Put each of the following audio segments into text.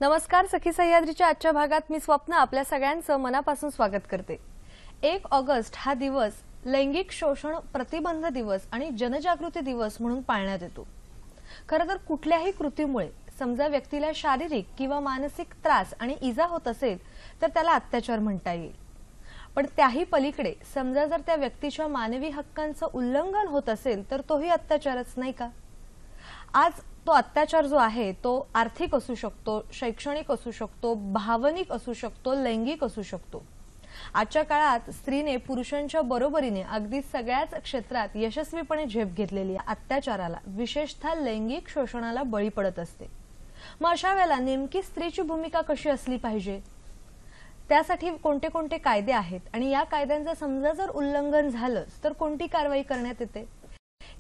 नमस्कार. सखी सह्याद्रीच्या आजच्या भागात मी स्वप्न आपल्या सगळ्यांचं मनापासून स्वागत करते. 1 ऑगस्ट हा दिवस लैंगिक शोषण प्रतिबंध दिवस आणि जनजागृती दिवस म्हणून पाळण्यात येतो. खरं तर कुठल्याही कृतीमुळे समजा व्यक्तीला शारीरिक किंवा मानसिक त्रास आणि इजा होत असेल तर त्याला अत्याचार म्हणता येईल. पण त्याही पलीकडे समजा जर त्या व्यक्तीच्या मानवी हक्कांचं उल्लंघन होत असेल तर तोही अत्याचारच, नाही का? आज तो अत्याचार जो आहे तो आर्थिक असू शकतो, शैक्षणिक असू शकतो, भावनिक असू शकतो, लैंगिक असू शकतो. आजच्या काळात स्त्रीने पुरुषांच्या बरोबरीने अगदी सगळ्याच क्षेत्रात यशस्वीपणे झेप घेतलेली अत्याचाराला, विशेषतः लैंगिक शोषणाला बळी पडत असते. मग अशा वेळेला नेमकी स्त्रीची भूमिका कशी असली पाहिजे, त्यासाठी कोणते कोणते कायदे आहेत आणि या कायद्यांचं समजा जर उल्लंघन झालं तर कोणती कारवाई करण्यात येते,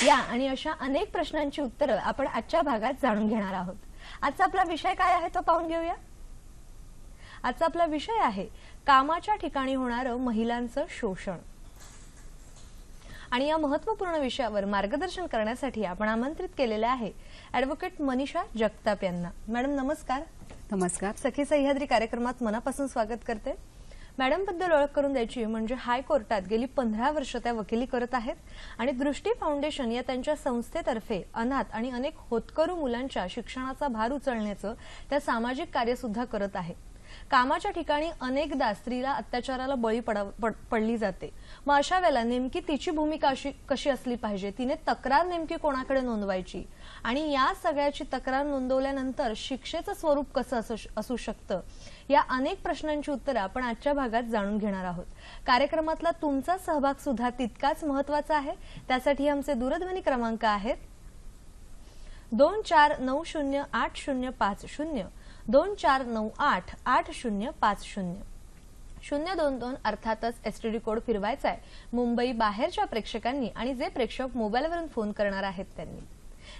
या आणि अशा अनेक प्रश्नांची उत्तरं आपण आजच्या भागात जाणून घेणार आहोत. आजचा आपला विषय काय आहे तो पाहून घेऊया. आजचा आपला विषय आहे कामाच्या ठिकाणी होणारं महिलांचं शोषण. आणि या महत्त्वपूर्ण विषयावर मार्गदर्शन करण्यासाठी आपण आमंत्रित केलेले आहे ॲडव्होकेट मनीषा जगताप यांना. मॅडम नमस्कार. नमस्कार. सखी सह्याद्री कार्यक्रमात मनापासून स्वागत करते. मॅडम बद्दल ओळख करून द्यायची म्हणजे हायकोर्टात गेली 15 वर्ष त्या वकिली करत आहेत आणि दृष्टी फाउंडेशन या त्यांच्या संस्थेतर्फे अनाथ आणि अनेक होतकरू मुलांच्या शिक्षणाचा भार उचलण्याचं त्या सामाजिक कार्य सुद्धा करत आहेत. कामाच्या ठिकाणी अनेकदा स्त्रीला अत्याचाराला बळी पडली जाते. मग अशा वेळेला नेमकी तिची भूमिका कशी असली पाहिजे, तिने तक्रार नेमकी कोणाकडे नोंदवायची आणि या सगळ्याची तक्रार नोंदवल्यानंतर शिक्षेचं स्वरूप कसं असू शकतं, या अनेक प्रश्नांची उत्तरं आपण आजच्या भागात जाणून घेणार आहोत. कार्यक्रमातला तुमचा सहभाग सुद्धा तितकाच महत्त्वाचा आहे. त्यासाठी आमचे दूरध्वनी क्रमांक आहेत 24908050, 24988050, 022 अर्थातच एसटीडी कोड फिरवायचा आहे मुंबई बाहेरच्या प्रेक्षकांनी आणि जे प्रेक्षक मोबाईलवरून फोन करणार आहेत त्यांनी.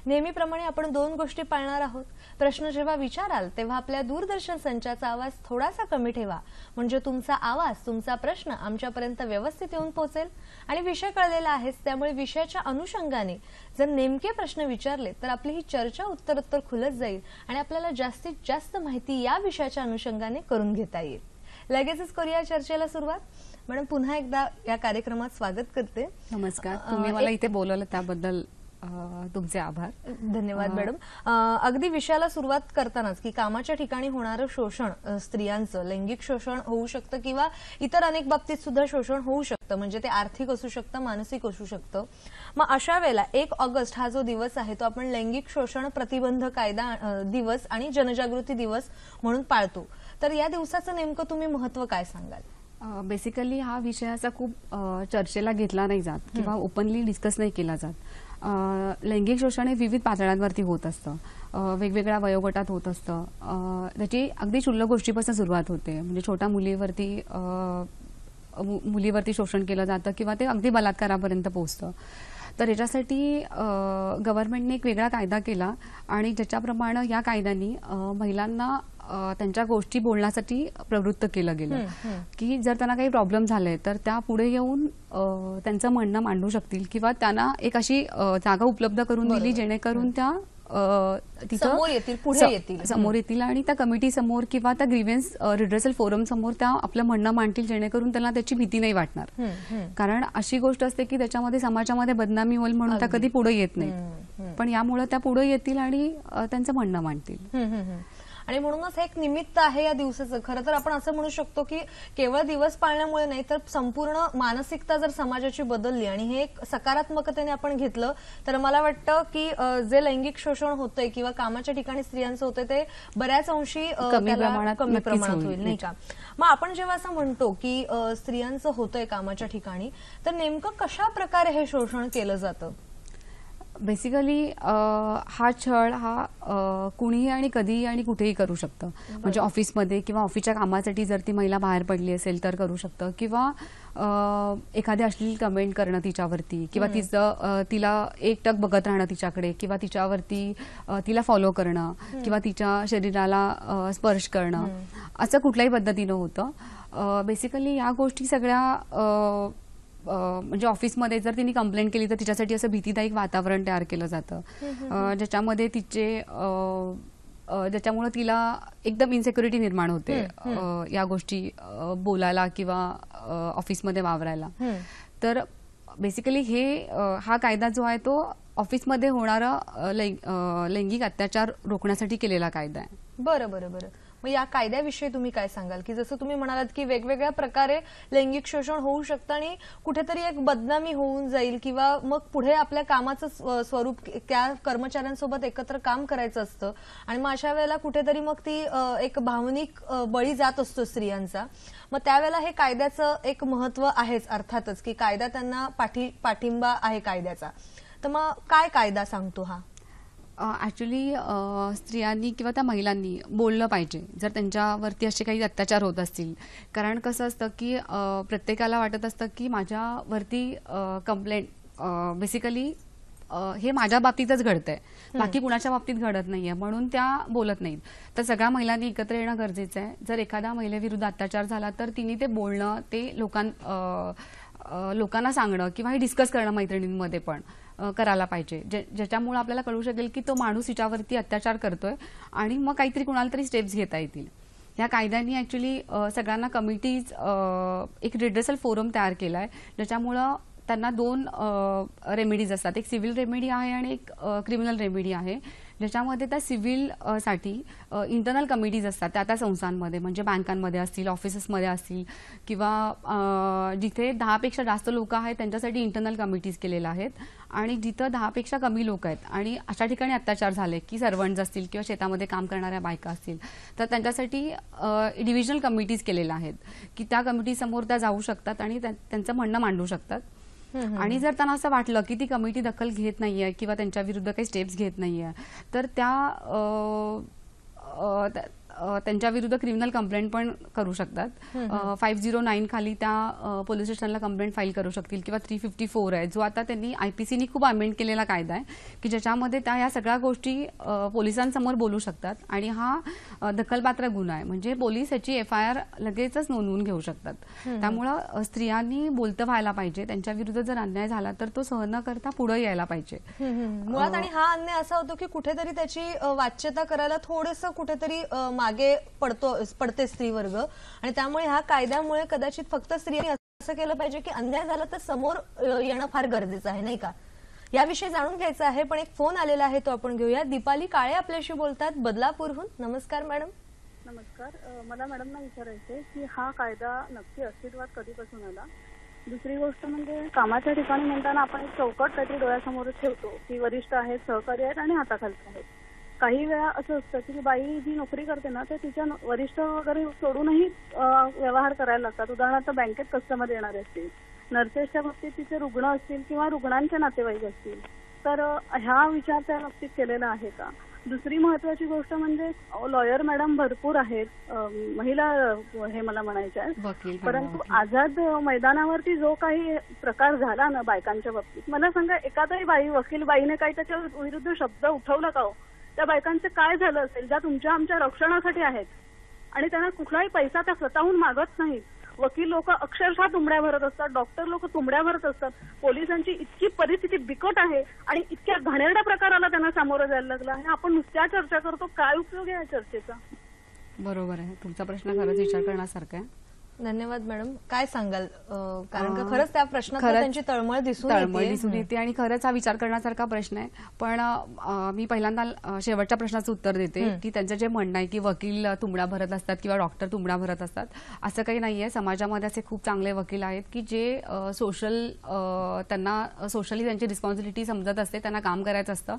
नेहमीप्रमाणे आपण 2 गोष्टी पाळणार आहोत. प्रश्न जेव्हा विचाराल तेव्हा आपल्या दूरदर्शन संचाचा आवाज थोडासा कमी ठेवा, म्हणजे तुमचा आवाज, तुमचा प्रश्न आमच्यापर्यंत व्यवस्थित येऊन पोहोचेल. आणि विषय कळलेला आहेच, त्यामुळे विषयाच्या अनुषंगाने जर नेमके प्रश्न विचारले तर आपली ही चर्चा उत्तरोत्तर खुलत जाईल आणि आपल्याला जास्तीत जास्त माहिती या विषयाच्या अनुषंगाने करून घेता येईल. लगेचच करूया चर्चेला सुरुवात. मॅडम पुन्हा एकदा या कार्यक्रमात स्वागत करते. नमस्कार. तुम्ही मला इथे बोलवलं त्याबद्दल तुमचे आभार. धन्यवाद मॅडम. अगदी विषयाला सुरुवात करतानाच की कामाच्या ठिकाणी होणारं शोषण, स्त्रियांचं लैंगिक शोषण होऊ शकतं किंवा इतर अनेक बाबतीत सुद्धा शोषण होऊ शकतं, म्हणजे ते आर्थिक असू शकतं, मानसिक असू शकतं. मग अशा वेळेला 1 ऑगस्ट हा जो दिवस आहे तो आपण लैंगिक शोषण प्रतिबंध कायदा दिवस आणि जनजागृती दिवस म्हणून पाळतो. तर या दिवसाचं नेमकं तुम्ही महत्त्व काय सांगाल? बेसिकली हा विषयाचा खूप चर्चेला घेतला नाही जात किंवा ओपनली डिस्कस नाही केला जात. लैंगिक शोषण हे विविध पातळ्यांवरती होत असतं, वेगवेगळ्या वयोगटात होत असतं. त्याची अगदी क्षुल्लक गोष्टीपासून सुरुवात होते, म्हणजे छोट्या मुलीवरती शोषण केलं जातं किंवा ते अगदी बलात्कारापर्यंत पोहोचतं. तर याच्यासाठी गव्हर्नमेंटने एक वेगळा कायदा केला आणि ज्याच्याप्रमाणे या कायद्यांनी महिलांना त्यांच्या गोष्टी बोलण्यासाठी प्रवृत्त केलं गेलं की जर त्यांना काही प्रॉब्लेम झाले तर त्या पुढे येऊन त्यांचं म्हणणं मांडू शकतील किंवा त्यांना एक अशी जागा उपलब्ध करून दिली जेणेकरून त्या समोर येतील आणि त्या कमिटी समोर किंवा त्या ग्रीव्हन्स रिड्रेसल फोरम समोर त्या आपलं म्हणणं मांडतील, जेणेकरून त्यांना त्याची भीती नाही वाटणार. कारण अशी गोष्ट असते की त्याच्यामध्ये समाजामध्ये बदनामी होईल म्हणून त्या कधी पुढे येत नाहीत, पण यामुळे त्या पुढे येतील आणि त्यांचं म्हणणं मांडतील. आणि म्हणूनच एक निमित्त आहे या दिवसाचं. खरं तर आपण असं म्हणू शकतो की केवळ दिवस पाळण्यामुळे नाही तर संपूर्ण मानसिकता जर समाजाची बदलली आणि हे एक सकारात्मकतेने आपण घेतलं तर मला वाटतं की जे लैंगिक शोषण होतंय किंवा कामाच्या ठिकाणी स्त्रियांचं होतंय ते बऱ्याच अंशी कमी प्रमाणात होईल, नाही का? मग आपण जेव्हा असं म्हणतो की स्त्रियांचं होतंय कामाच्या ठिकाणी तर नेमकं कशा प्रकारे हे शोषण केलं जातं? बेसिकली हा छळ हा कुणीही आणि कधीही आणि कुठेही करू शकतं. म्हणजे ऑफिसमध्ये किंवा ऑफिसच्या कामासाठी जर ती महिला बाहेर पडली असेल तर करू शकतं, किंवा एखादी अश्लील कमेंट करणं तिच्यावरती किंवा तिला एकटक बघत राहणं तिच्याकडे किंवा तिच्यावरती तिला फॉलो करणं किंवा तिच्या शरीराला स्पर्श करणं, असं कुठल्याही पद्धतीनं होतं. बेसिकली या गोष्टी सगळ्या म्हणजे ऑफिसमध्ये जर तिने कंप्लेंट केली तर तिच्यासाठी असं भीतीदायक वातावरण तयार केलं जातं, ज्याच्यामध्ये तिचे ज्याच्यामुळे तिला एकदम इन्सेक्युरिटी निर्माण होते या गोष्टी बोलायला किंवा ऑफिसमध्ये वावरायला. तर बेसिकली हा कायदा जो आहे तो ऑफिसमध्ये होणारा लैंगिक अत्याचार रोखण्यासाठी केलेला कायदा आहे. बरं बरं बरं. मग या कायद्याविषयी तुम्ही काय सांगाल, की जसं तुम्ही म्हणालात की वेगवेगळ्या प्रकारे लैंगिक शोषण होऊ शकतं आणि कुठेतरी एक बदनामी होऊन जाईल किंवा मग पुढे आपल्या कामाचं स्वरूप त्या कर्मचाऱ्यांसोबत एकत्र काम करायचं असतं आणि मग अशा वेळेला कुठेतरी मग ती एक भावनिक बळी जात असतो स्त्रियांचा. मग त्यावेळेला हे कायद्याचं एक महत्व आहेच अर्थातच, की कायदा त्यांना पाठिंबा आहे कायद्याचा. तर मग काय कायदा सांगतो हा? ऍक्च्युली स्त्रियांनी किंवा त्या महिलांनी बोललं पाहिजे जर त्यांच्यावरती असे काही अत्याचार होत असतील. कारण कसं असतं की प्रत्येकाला वाटत असतं की माझ्यावरती कंप्लेंट बेसिकली हे माझ्या बाबतीतच घडतंय, बाकी कुणाच्या बाबतीत घडत नाहीये, म्हणून त्या बोलत नाहीत. तर सगळ्या महिलांनी एकत्र येणं गरजेचं आहे. जर एखाद्या महिलेविरुद्ध अत्याचार झाला तर तिने ते बोलणं, ते लोकांना सांगणं किंवा हे डिस्कस करणं मैत्रिणींमध्ये पण करायला पाहिजे, ज्याच्यामुळे आपल्याला कळू शकेल की तो माणूस हिच्यावरती अत्याचार करतोय आणि मग काहीतरी कुणाला तरी स्टेप्स घेता येतील. या कायद्याने ऍक्च्युली सगळ्यांना कमिटीज एक रिड्रेसल फोरम तयार केलाय, ज्याच्यामुळं त्यांना 2 रेमेडीज असतात. एक सिव्हिल रेमेडी आहे आणि एक क्रिमिनल रेमेडी आहे, ज्याच्यामध्ये त्या सिव्हिल साठी इंटरनल कमिटीज असतात त्या संस्थांमध्ये, म्हणजे बँकांमध्ये असतील, ऑफिसेसमध्ये असतील किंवा जिथे 10 पेक्षा जास्त लोक आहेत त्यांच्यासाठी इंटरनल कमिटीज केलेल्या आहेत. आणि जिथं 10 पेक्षा कमी लोक आहेत आणि अशा ठिकाणी अत्याचार झाले की सर्वंट्स असतील किंवा शेतामध्ये काम करणाऱ्या बायका असतील तर त्यांच्यासाठी डिव्हिजनल कमिटीज केलेल्या आहेत की त्या कमिटी समोर त्या जाऊ शकतात आणि त्यांचं म्हणणं मांडू शकतात. आणि जर त्यांना असं वाटलं की ती कमिटी दखल घेत नाहीये किंवा त्यांच्या विरुद्ध काही स्टेप्स घेत नाहीये तर त्यांच्या विरुद्ध क्रिमिनल कंप्लेंट पण करू शकतात. 509 खाली त्या पोलीस स्टेशनला कंप्लेंट फाईल करू शकतील किंवा 354 आहे, जो आता त्यांनी IPCनी खूप अमेंड केलेला कायदा आहे की ज्याच्यामध्ये त्या या सगळ्या गोष्टी पोलिसांसमोर बोलू शकतात आणि हा दखलपात्र गुन्हा आहे, म्हणजे पोलीस याची FIR लगेचच नोंदवून घेऊ शकतात. त्यामुळं स्त्रियांनी बोलतं व्हायला पाहिजे. त्यांच्या विरुद्ध जर अन्याय झाला तर तो सहन न करता पुढे यायला पाहिजे मुळात. आणि हा अन्याय असा होतो की कुठेतरी त्याची वाच्यता करायला थोडंसं कुठेतरी मागे पडते स्त्रीवर्ग आणि त्यामुळे ह्या कायद्यामुळे कदाचित फक्त स्त्रियांनी असं केलं पाहिजे की अन्याय झाला तर समोर येणं फार गरजेचं आहे, नाही का? याविषयी जाणून घ्यायचं आहे, पण एक फोन आलेला आहे तो आपण घेऊया. दीपाली काळे आपल्याशी बोलतात बदलापूरहून. नमस्कार मॅडम. नमस्कार. मला मॅडमना विचारायचे की हा कायदा नक्की अस्तित्वात कधीपासून आला? दुसरी गोष्ट म्हणजे कामाच्या ठिकाणी म्हणताना आपण एक चौकट काहीतरी डोळ्यासमोरच ठेवतो की वरिष्ठ आहेत, सहकारी आहेत आणि हाताखालचे आहेत. काही वेळा असं असतं की बाई जी नोकरी करते ना ते तिच्या वरिष्ठ वगैरे सोडूनही व्यवहार करायला लागतात. उदाहरणार्थ बँकेत कस्टमर येणारे असतील, नर्सेसच्या बाबतीत तिचे रुग्ण असतील किंवा रुग्णांचे नातेवाईक असतील, तर ह्या विचार त्या बाबतीत केलेला आहे का? दुसरी महत्वाची गोष्ट म्हणजे लॉयर मॅडम भरपूर आहेत, महिला हे मला म्हणायचे आहे, परंतु आझाद मैदानावरती जो काही प्रकार झाला ना बायकांच्या बाबतीत, मला सांगा एखादाही वकील बाईने काही त्याच्या विरुद्ध शब्द उठवला का हो? त्या बायकांचं काय झालं असेल ज्या तुमच्या आमच्या रक्षणासाठी आहेत आणि त्यांना कुठलाही पैसा त्या स्वतःहून मागत नाहीत. वकील लोक अक्षरशः तुंबड्या भरत असतात, डॉक्टर लोक तुंबड्या भरत असतात. पोलिसांची इतकी परिस्थिती बिकट आहे आणि इतक्या घाणेरड्या प्रकाराला त्यांना सामोरं जायला लागलं आहे. आपण नुसत्या चर्चा करतो, काय उपयोग आहे या चर्चेचा? बरोबर आहे, तुमचा प्रश्न खरंच विचार करण्यासारखा आहे. धन्यवाद मॅडम. काय सांगाल, कारण का खरंच त्या प्रश्नात त्यांची तळमळ दिसून येते आणि खरंच हा विचार करण्यासारखा प्रश्न आहे. पण मी पहिल्यांदा शेवटच्या प्रश्नाचं उत्तर देते की त्यांचं जे म्हणणं आहे की वकील तुंबड्या भरत असतात किंवा डॉक्टर तुंबड्या भरत असतात, असं काही नाहीये. समाजामध्ये असे खूप चांगले वकील आहेत की जे त्यांना सोशली त्यांची रिस्पॉन्सिबिलिटी समजत असते, त्यांना काम करायचं असतं,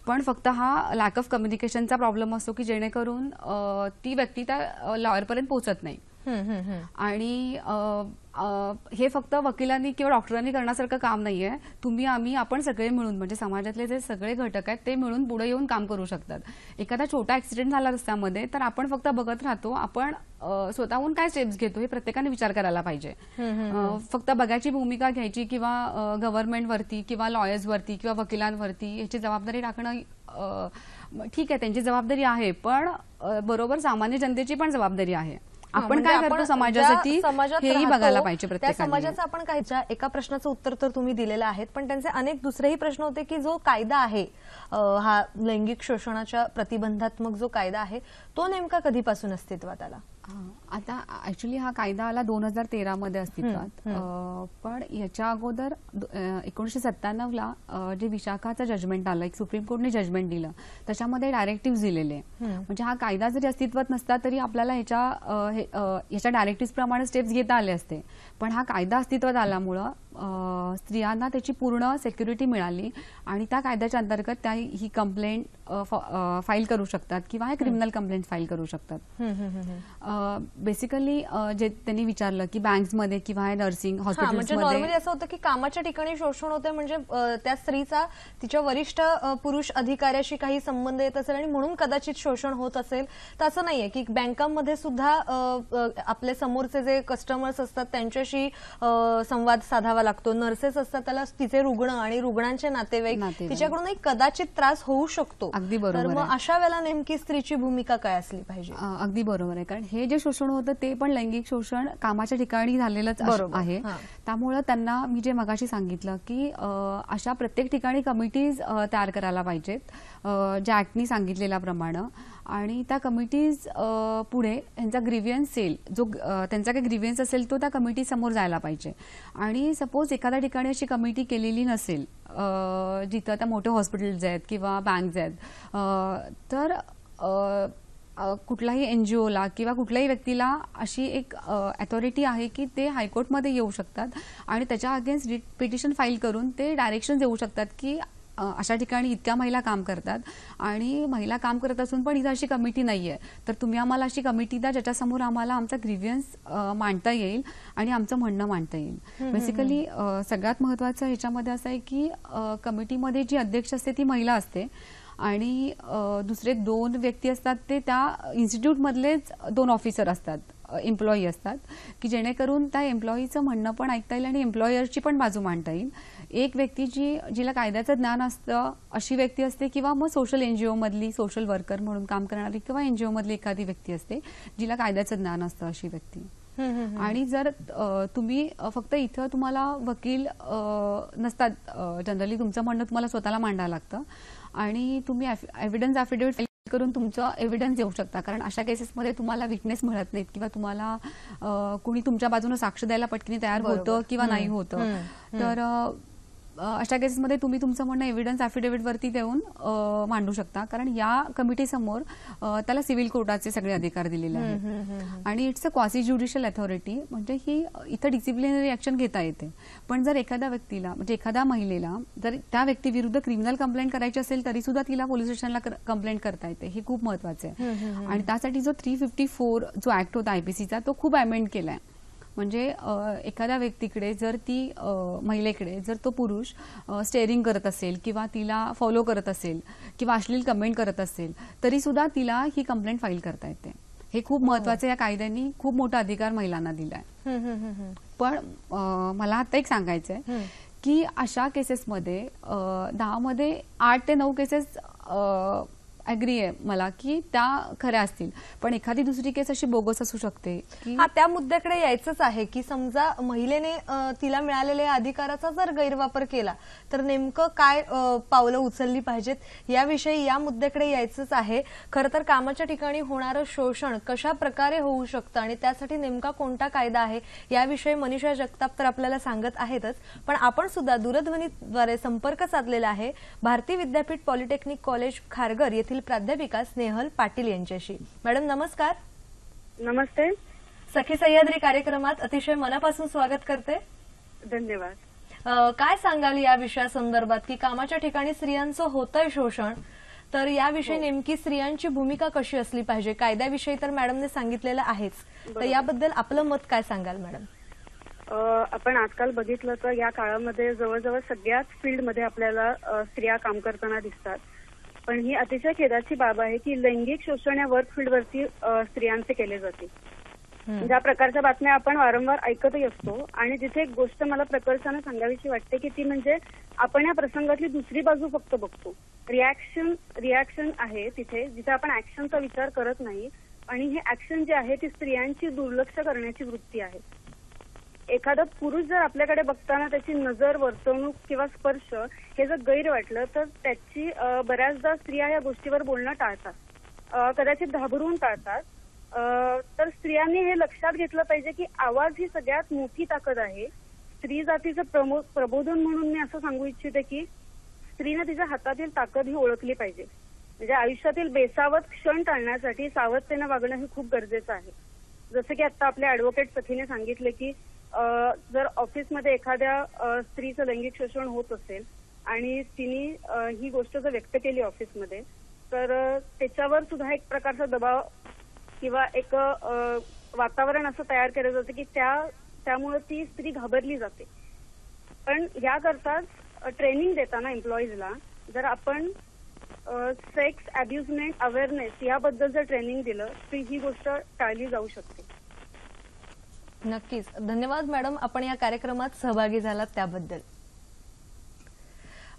पण फक्त हा लॅक ऑफ कम्युनिकेशनचा प्रॉब्लेम असतो की जेणेकरून ती व्यक्ती त्या लॉयरपर्यंत पोहोचत नाही. आणि हे फक्त वकिलांनी किंवा डॉक्टरांनी करण्यासारखं काम नाहीये. तुम्ही आम्ही आपण सगळे मिळून, म्हणजे समाजातले जे सगळे घटक आहेत ते मिळून पुढे येऊन काम करू शकतात. एखादा छोटा ऍक्सिडेंट झाला रस्त्यामध्ये तर आपण फक्त बघत राहतो, आपण स्वतःहून काय स्टेप्स घेतो हे प्रत्येकाने विचार करायला पाहिजे. फक्त बघायची भूमिका घ्यायची किंवा गव्हर्नमेंटवरती किंवा लॉयर्सवरती किंवा वकिलांवरती याची जबाबदारी टाकणं ठीक आहे, त्यांची जबाबदारी आहे, पण बरोबर सामान्य जनतेची पण जबाबदारी आहे. आपण म्हणजे काय करतो समाजासाठी ज्या समाजात हेही राहतो, बघायला पाहिजे त्या प्रत्येकाने. समाजाचं आपण काय, ज्या एका प्रश्नाचं उत्तर तर तुम्ही दिलेलं आहे, पण त्यांचे अनेक दुसरेही प्रश्न होते की जो कायदा आहे हा लैंगिक शोषणाच्या प्रतिबंधात्मक जो कायदा आहे तो नेमका कधीपासून अस्तित्वात आला? आता ऍक्च्युली हा कायदा आला 2013 मध्ये अस्तित्वात, पण याच्या अगोदर 1997ला जे विशाखाचं जजमेंट आलं, एक सुप्रीम कोर्टने जजमेंट दिलं, त्याच्यामध्ये डायरेक्टिव्ह दिलेले. म्हणजे हा कायदा जरी अस्तित्वात नसता तरी आपल्याला याच्या डायरेक्टिव्ह प्रमाणे स्टेप्स घेता आले असते. पण हा कायदा अस्तित्वात आल्यामुळं स्त्रियांना त्याची पूर्ण सिक्युरिटी मिळाली आणि त्या कायद्याच्या अंतर्गत त्या ही कंप्लेंट फाईल करू शकतात किंवा हे क्रिमिनल कंप्लेंट फाईल करू शकतात. बेसिकली जे त्यांनी विचारलं की बँक्समध्ये किंवा नर्सिंग म्हणजे हॉस्पिटल्समध्ये नॉर्मली असं होतं की कामाच्या ठिकाणी शोषण होते म्हणजे त्या स्त्रीचा तिच्या वरिष्ठ पुरुष अधिकाऱ्याशी काही संबंध येत असेल आणि म्हणून कदाचित शोषण होत असेल. तर असं नाहीये की बँकांमध्ये सुद्धा आपले समोरचे जे कस्टमर्स असतात त्यांच्याशी संवाद साधावा लागतो. नर्सेस असतात त्याला तिचे रुग्ण आणि रुग्णांचे नातेवाईक तिच्याकडूनही कदाचित त्रास होऊ शकतो. अगदी बरोबर. तर मग अशा वेळेला नेमकी स्त्रीची भूमिका काय असली पाहिजे? अगदी बरोबर आहे, कारण हे जे शोषण होतं ते पण लैंगिक शोषण कामाच्या ठिकाणी झालेलंच आहे. त्यामुळे त्यांना मी जे मगाशी सांगितलं की अशा प्रत्येक ठिकाणी कमिटीज तयार करायला पाहिजेत ज्या ऍक्टनी सांगितलेल्याप्रमाणे, आणि त्या कमिटीज पुढे यांचा ग्रीव्हियन्स सेल जो त्यांचा काही ग्रीव्हियन्स असेल तो त्या कमिटी समोर जायला पाहिजे. आणि सपोज एखाद्या ठिकाणी अशी कमिटी केलेली नसेल जिथं त्या मोठे हॉस्पिटल्स आहेत किंवा बँक्स आहेत, तर कुठल्याही एनजीओला किंवा कुठल्याही व्यक्तीला अशी एक अथॉरिटी आहे की ते हायकोर्टमध्ये येऊ शकतात आणि त्याच्या अगेन्स्ट पिटिशन फाईल करून ते डायरेक्शन देऊ शकतात की अशा ठिकाणी इतक्या महिला काम करतात आणि महिला काम करत असून पण इथं अशी कमिटी नाहीये, तर तुम्ही आम्हाला अशी कमिटी द्या ज्याच्यासमोर आम्हाला आमचा ग्रीव्हियन्स मांडता येईल आणि आमचं म्हणणं मांडता येईल. बेसिकली सगळ्यात महत्वाचं ह्याच्यामध्ये असं आहे की कमिटीमध्ये जी अध्यक्ष असते ती महिला असते आणि दुसरे 2 व्यक्ती असतात ते त्या इन्स्टिट्यूटमधलेच 2 ऑफिसर असतात, एम्प्लॉई असतात, की जेणेकरून त्या एम्प्लॉईचं म्हणणं पण ऐकता येईल आणि एम्प्लॉयरची पण बाजू मांडता येईल. एक व्यक्ती जिला कायद्याचं ज्ञान असतं अशी व्यक्ती असते किंवा मग सोशल एनजीओ मधली सोशल वर्कर म्हणून काम करणारी किंवा एनजीओ मधली एखादी व्यक्ती असते जिला कायद्याचं ज्ञान असतं अशी व्यक्ती. आणि जर तुम्ही फक्त इथं तुम्हाला वकील नसतात, जनरली तुमचं म्हणणं तुम्हाला स्वतःला मांडायला लागतं आणि तुम्ही एव्हिडन्स ॲफिडेव्हिट करून तुमचं एव्हिडन्स देऊ शकता, कारण अशा केसेसमध्ये तुम्हाला विटनेस मिळत नाहीत किंवा तुम्हाला कुणी तुमच्या बाजूने साक्ष द्यायला पटकन तयार होतं किंवा नाही होतं. तर अशा केसेसमध्ये तुम्ही तुमचं म्हणणं एव्हिडन्स ॲफिडेव्हिट वरती देऊन मांडू शकता, कारण या कमिटी समोर त्याला सिव्हिल कोर्टाचे सगळे अधिकार दिलेले आहेत आणि it's a quasi judicial authority. म्हणजे ही इथं डिसिप्लिनरी ऍक्शन घेता येते. पण जर एखाद्या व्यक्तीला म्हणजे एखाद्या महिलेला जर त्या व्यक्तीविरुद्ध क्रिमिनल कंप्लेंट करायची असेल तरी सुद्धा तिला पोलीस स्टेशनला कंप्लेंट करता येते. हे खूप महत्वाचं आहे आणि त्यासाठी जो 354 जो ऍक्ट होता आयपीसीचा तो खूप अमेंड केलाय. म्हणजे एखाद्या व्यक्तीकडे जर ती महिलेकडे जर तो पुरुष स्टेअरिंग करत असेल किंवा तिला फॉलो करत असेल किंवा अश्लील कमेंट करत असेल तरी सुद्धा तिला ही कंप्लेंट फाईल करता येते. हे खूप महत्वाचं, या कायद्याने खूप मोठा अधिकार महिलांना दिलाय. पण मला आता एक सांगायचंय की अशा केसेसमध्ये 10 मध्ये 8 ते 9 केसेस अग्री आहे मला की त्या खऱ्या असतील, पण एखादी दुसरी केस अशी बोगस असू शकते. त्या मुद्द्याकडे यायचंच आहे की समजा महिलेने तिला मिळालेल्या अधिकाराचा जर गैरवापर केला तर नेमकं काय पावलं उचलली पाहिजेत याविषयी या मुद्द्याकडे यायचंच आहे. खरं तर कामाच्या ठिकाणी होणारं शोषण कशा प्रकारे होऊ शकतं आणि त्यासाठी नेमका कोणता कायदा आहे याविषयी मनीषा जगताप तर आपल्याला सांगत आहेतच, पण आपण सुद्धा दूरध्वनीद्वारे संपर्क साधलेला आहे भारती विद्यापीठ पॉलिटेक्निक कॉलेज खारघर येथील प्राध्यापिका स्नेहल पाटील यांच्याशी. मॅडम नमस्कार. नमस्ते. सखी सह्याद्री कार्यक्रमात अतिशय मनापासून स्वागत करते. धन्यवाद. काय सांगाल या विषयासंदर्भात की कामाच्या ठिकाणी स्त्रियांचं होतंय शोषण, तर याविषयी नेमकी स्त्रियांची भूमिका कशी असली पाहिजे? कायद्याविषयी तर मॅडमने सांगितलेलं आहेच, तर याबद्दल आपलं मत काय सांगाल मॅडम? आपण आजकाल बघितलं तर या काळामध्ये जवळजवळ सगळ्याच फील्डमध्ये आपल्याला स्त्रिया काम करताना दिसतात. पण ही अतिशय खेदाची बाब आहे की लैंगिक शोषण या वर्क फील्डवरती स्त्रियांचे केले जाते. ज्या प्रकारच्या बातम्या आपण वारंवार ऐकतही असतो आणि जिथे एक गोष्ट मला प्रकर्षाने सांगावीशी वाटते की ती म्हणजे आपण या प्रसंगातली दुसरी बाजू फक्त बघतो. रिॲक्शन आहे तिथे, जिथे आपण ऍक्शनचा विचार करत नाही. आणि हे ऍक्शन जे आहे ती स्त्रियांची दुर्लक्ष करण्याची वृत्ती आहे. एखादा पुरुष जर आपल्याकडे बघताना त्याची नजर, वर्तणूक किंवा स्पर्श हे जर गैर वाटलं तर त्याची बऱ्याचदा स्त्रिया या गोष्टीवर बोलणं टाळतात, कदाचित घाबरून टाळतात. तर स्त्रियांनी हे लक्षात घेतलं पाहिजे की आवाज ही सगळ्यात मोठी ताकद आहे. स्त्री जातीचं प्रबोधन म्हणून मी असं सांगू इच्छिते की स्त्रीने तिच्या हातातील ताकद ही ओळखली पाहिजे. म्हणजे आयुष्यातील बेसावत क्षण टाळण्यासाठी सावधतेने वागणं हे खूप गरजेचं आहे. जसं की आता आपल्या ऍडव्होकेट सखीने सांगितले की जर ऑफिसमध्ये एखाद्या स्त्रीचं लैंगिक शोषण होत असेल आणि तिने ही गोष्ट जर व्यक्त केली ऑफिसमध्ये, तर त्याच्यावर सुद्धा एक प्रकारचा दबाव किंवा एक वातावरण असं तयार केलं जातं की त्यामुळे ती स्त्री घाबरली जाते. पण याकरता ट्रेनिंग देताना एम्प्लॉईजला जर आपण सेक्स अब्युजमेंट अवेअरनेस याबद्दल जर ट्रेनिंग दिलं तर ही गोष्ट टाळली जाऊ शकते. नक्कीच. धन्यवाद मॅडम, आपण या कार्यक्रमात सहभागी झालात त्याबद्दल.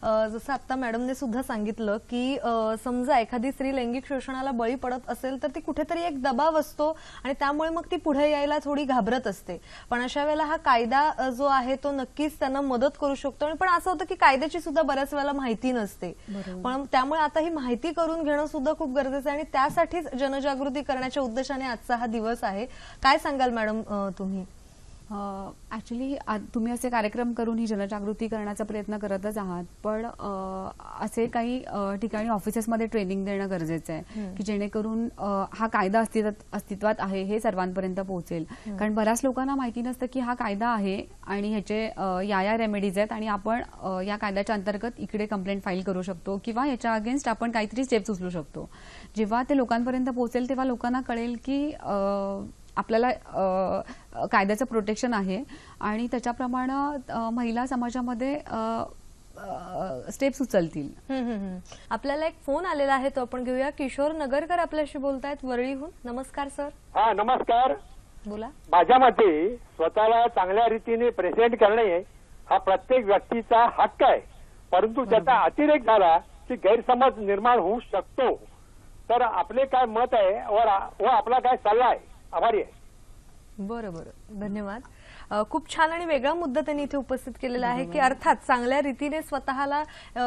जसं आता मॅडमने सुद्धा सांगितलं की समजा एखादी स्त्री लैंगिक शोषणाला बळी पडत असेल तर ती कुठेतरी एक दबाव असतो आणि त्यामुळे मग ती पुढे यायला थोडी घाबरत असते. पण अशा वेळेला हा कायदा जो आहे तो नक्कीच त्यांना मदत करू शकतो. पण असं होतं की कायद्याची सुद्धा बऱ्याच वेळेला माहिती नसते. पण त्यामुळे आता ही माहिती करून घेणं सुद्धा खूप गरजेचं आहे आणि त्यासाठीच जनजागृती करण्याच्या उद्देशाने आजचा हा दिवस आहे. काय सांगाल मॅडम तुम्ही? ऍक्च्युली तुम्ही असे कार्यक्रम करून ही जनजागृती करण्याचा प्रयत्न करतच आहात, पण असे काही ठिकाणी ऑफिसेसमध्ये ट्रेनिंग देणं गरजेचं आहे की जेणेकरून हा कायदा अस्तित्वात आहे हे सर्वांपर्यंत पोहोचेल. कारण बऱ्याच लोकांना माहिती नसतं की हा कायदा आहे आणि ह्याचे या रेमेडीज आहेत आणि आपण या कायद्याच्या अंतर्गत इकडे कंप्लेंट फाईल करू शकतो किंवा याच्या अगेन्स्ट आपण काहीतरी स्टेप्स उचलू शकतो. जेव्हा ते लोकांपर्यंत पोहोचेल तेव्हा लोकांना कळेल की आपल्याला कायद्याचं प्रोटेक्शन आहे आणि त्याच्याप्रमाणे महिला समाजामध्ये स्टेप्स उचलतील. आपल्याला एक फोन आलेला आहे तो आपण घेऊया. किशोर नगरकर आपल्याशी बोलतायत वरळीहून. नमस्कार सर. हा नमस्कार. बोला. माझ्या मते स्वतःला चांगल्या रीतीने प्रेझेंट करणे हा प्रत्येक व्यक्तीचा हक्क आहे, परंतु त्याचा अतिरेक झाला की गैरसमज निर्माण होऊ शकतो. तर आपले काय मत आहे व आपला काय सल्ला आहे? आभारी आहे. बरोबर, धन्यवाद. खूप छान आणि वेगळा मुद्दा त्यांनी इथे उपस्थित केलेला आहे की अर्थात चांगल्या रीतीने स्वतःला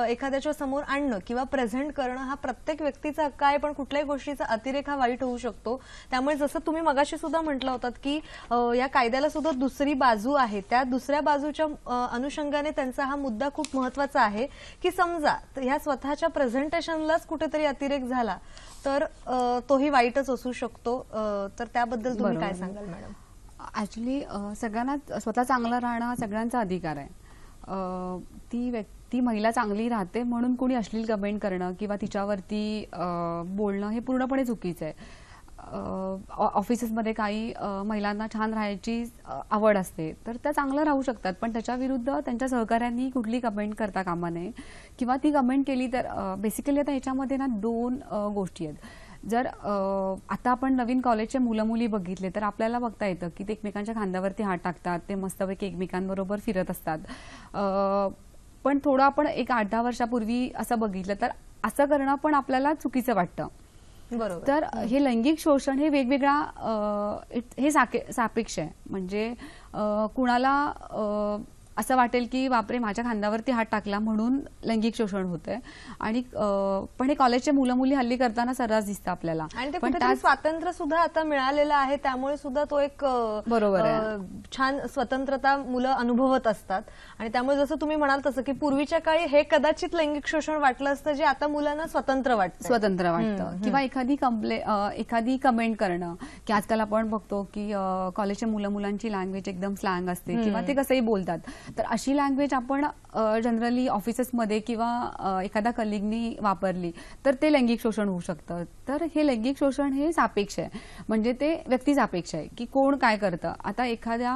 एखाद्याच्या समोर आणणं किंवा प्रेझेंट करणं हा प्रत्येक व्यक्तीचा हक्क आहे, पण कुठल्याही गोष्टीचा अतिरेक हा वाईट होऊ शकतो. त्यामुळे जसं तुम्ही मगाशी सुद्धा म्हटलं होतं की या कायद्याला सुद्धा दुसरी बाजू आहे, त्या दुसऱ्या बाजूच्या अनुषंगाने त्यांचा हा मुद्दा खूप महत्वाचा आहे की समजा ह्या स्वतःच्या प्रेझेंटेशनलाच कुठेतरी अतिरेक झाला तर तोही वाईटच असू शकतो. तर त्याबद्दल तुम्ही काय सांगाल मॅडम? ऍक्च्युली सगळ्यांना स्वतः चांगलं राहणं हा सगळ्यांचा अधिकार आहे. ती महिला चांगली राहते म्हणून कोणी अश्लील कमेंट करणं किंवा तिच्यावरती बोलणं हे पूर्णपणे चुकीचं आहे. ऑफिसेसमध्ये काही महिलांना छान राहायची आवड असते तर त्या चांगलं राहू शकतात, पण त्याच्या विरुद्ध त्यांच्या सहकाऱ्यांनी कुठली कमेंट करता कामा नये किंवा ती कमेंट केली तर बेसिकली आता याच्यामध्ये ना दोन गोष्टी आहेत. जर आता आपण नवीन कॉलेजचे मुलं मुली बघितले तर आपल्याला बघता येतं की ते एकमेकांच्या खांद्यावरती हात टाकतात, ते मस्तपैकी एकमेकांबरोबर फिरत असतात. पण थोडं आपण एक 8-10 वर्षापूर्वी असं बघितलं तर असं करणं पण आपल्याला चुकीचं वाटतं. बरोबर. तर हे लैंगिक शोषण हे वेगवेगळा हे सापेक्ष आहे. म्हणजे कुणाला असं वाटेल की बापरे माझ्या खांद्यावरती हात टाकला म्हणून लैंगिक शोषण होतंय आणि पण हे कॉलेजचे मुलं मुली हल्ली करताना सर्रास दिसतं आपल्याला. आणि ते कुठेतरी स्वातंत्र्य सुद्धा आता मिळालेलं आहे, त्यामुळे सुद्धा तो एक बरोबर छान स्वतंत्रता मुलं अनुभवत असतात. आणि त्यामुळे जसं तुम्ही म्हणाल तसं की पूर्वीच्या काळी हे कदाचित लैंगिक शोषण वाटलं असतं जे आता मुलांना स्वतंत्र वाटतं. किंवा एखादी कमेंट करणं की आजकाल आपण बघतो की कॉलेजच्या मुलांची लँग्वेज एकदम स्लँग असते किंवा ते कसंही बोलतात. तर अशी लँग्वेज आपण जनरली ऑफिसेसमध्ये किंवा एखाद्या कलिगनी वापरली तर ते लैंगिक शोषण होऊ शकतं. तर हे लैंगिक शोषण हे सापेक्ष आहे, म्हणजे ते व्यक्तिसापेक्ष आहे की कोण काय करतं. आता एखाद्या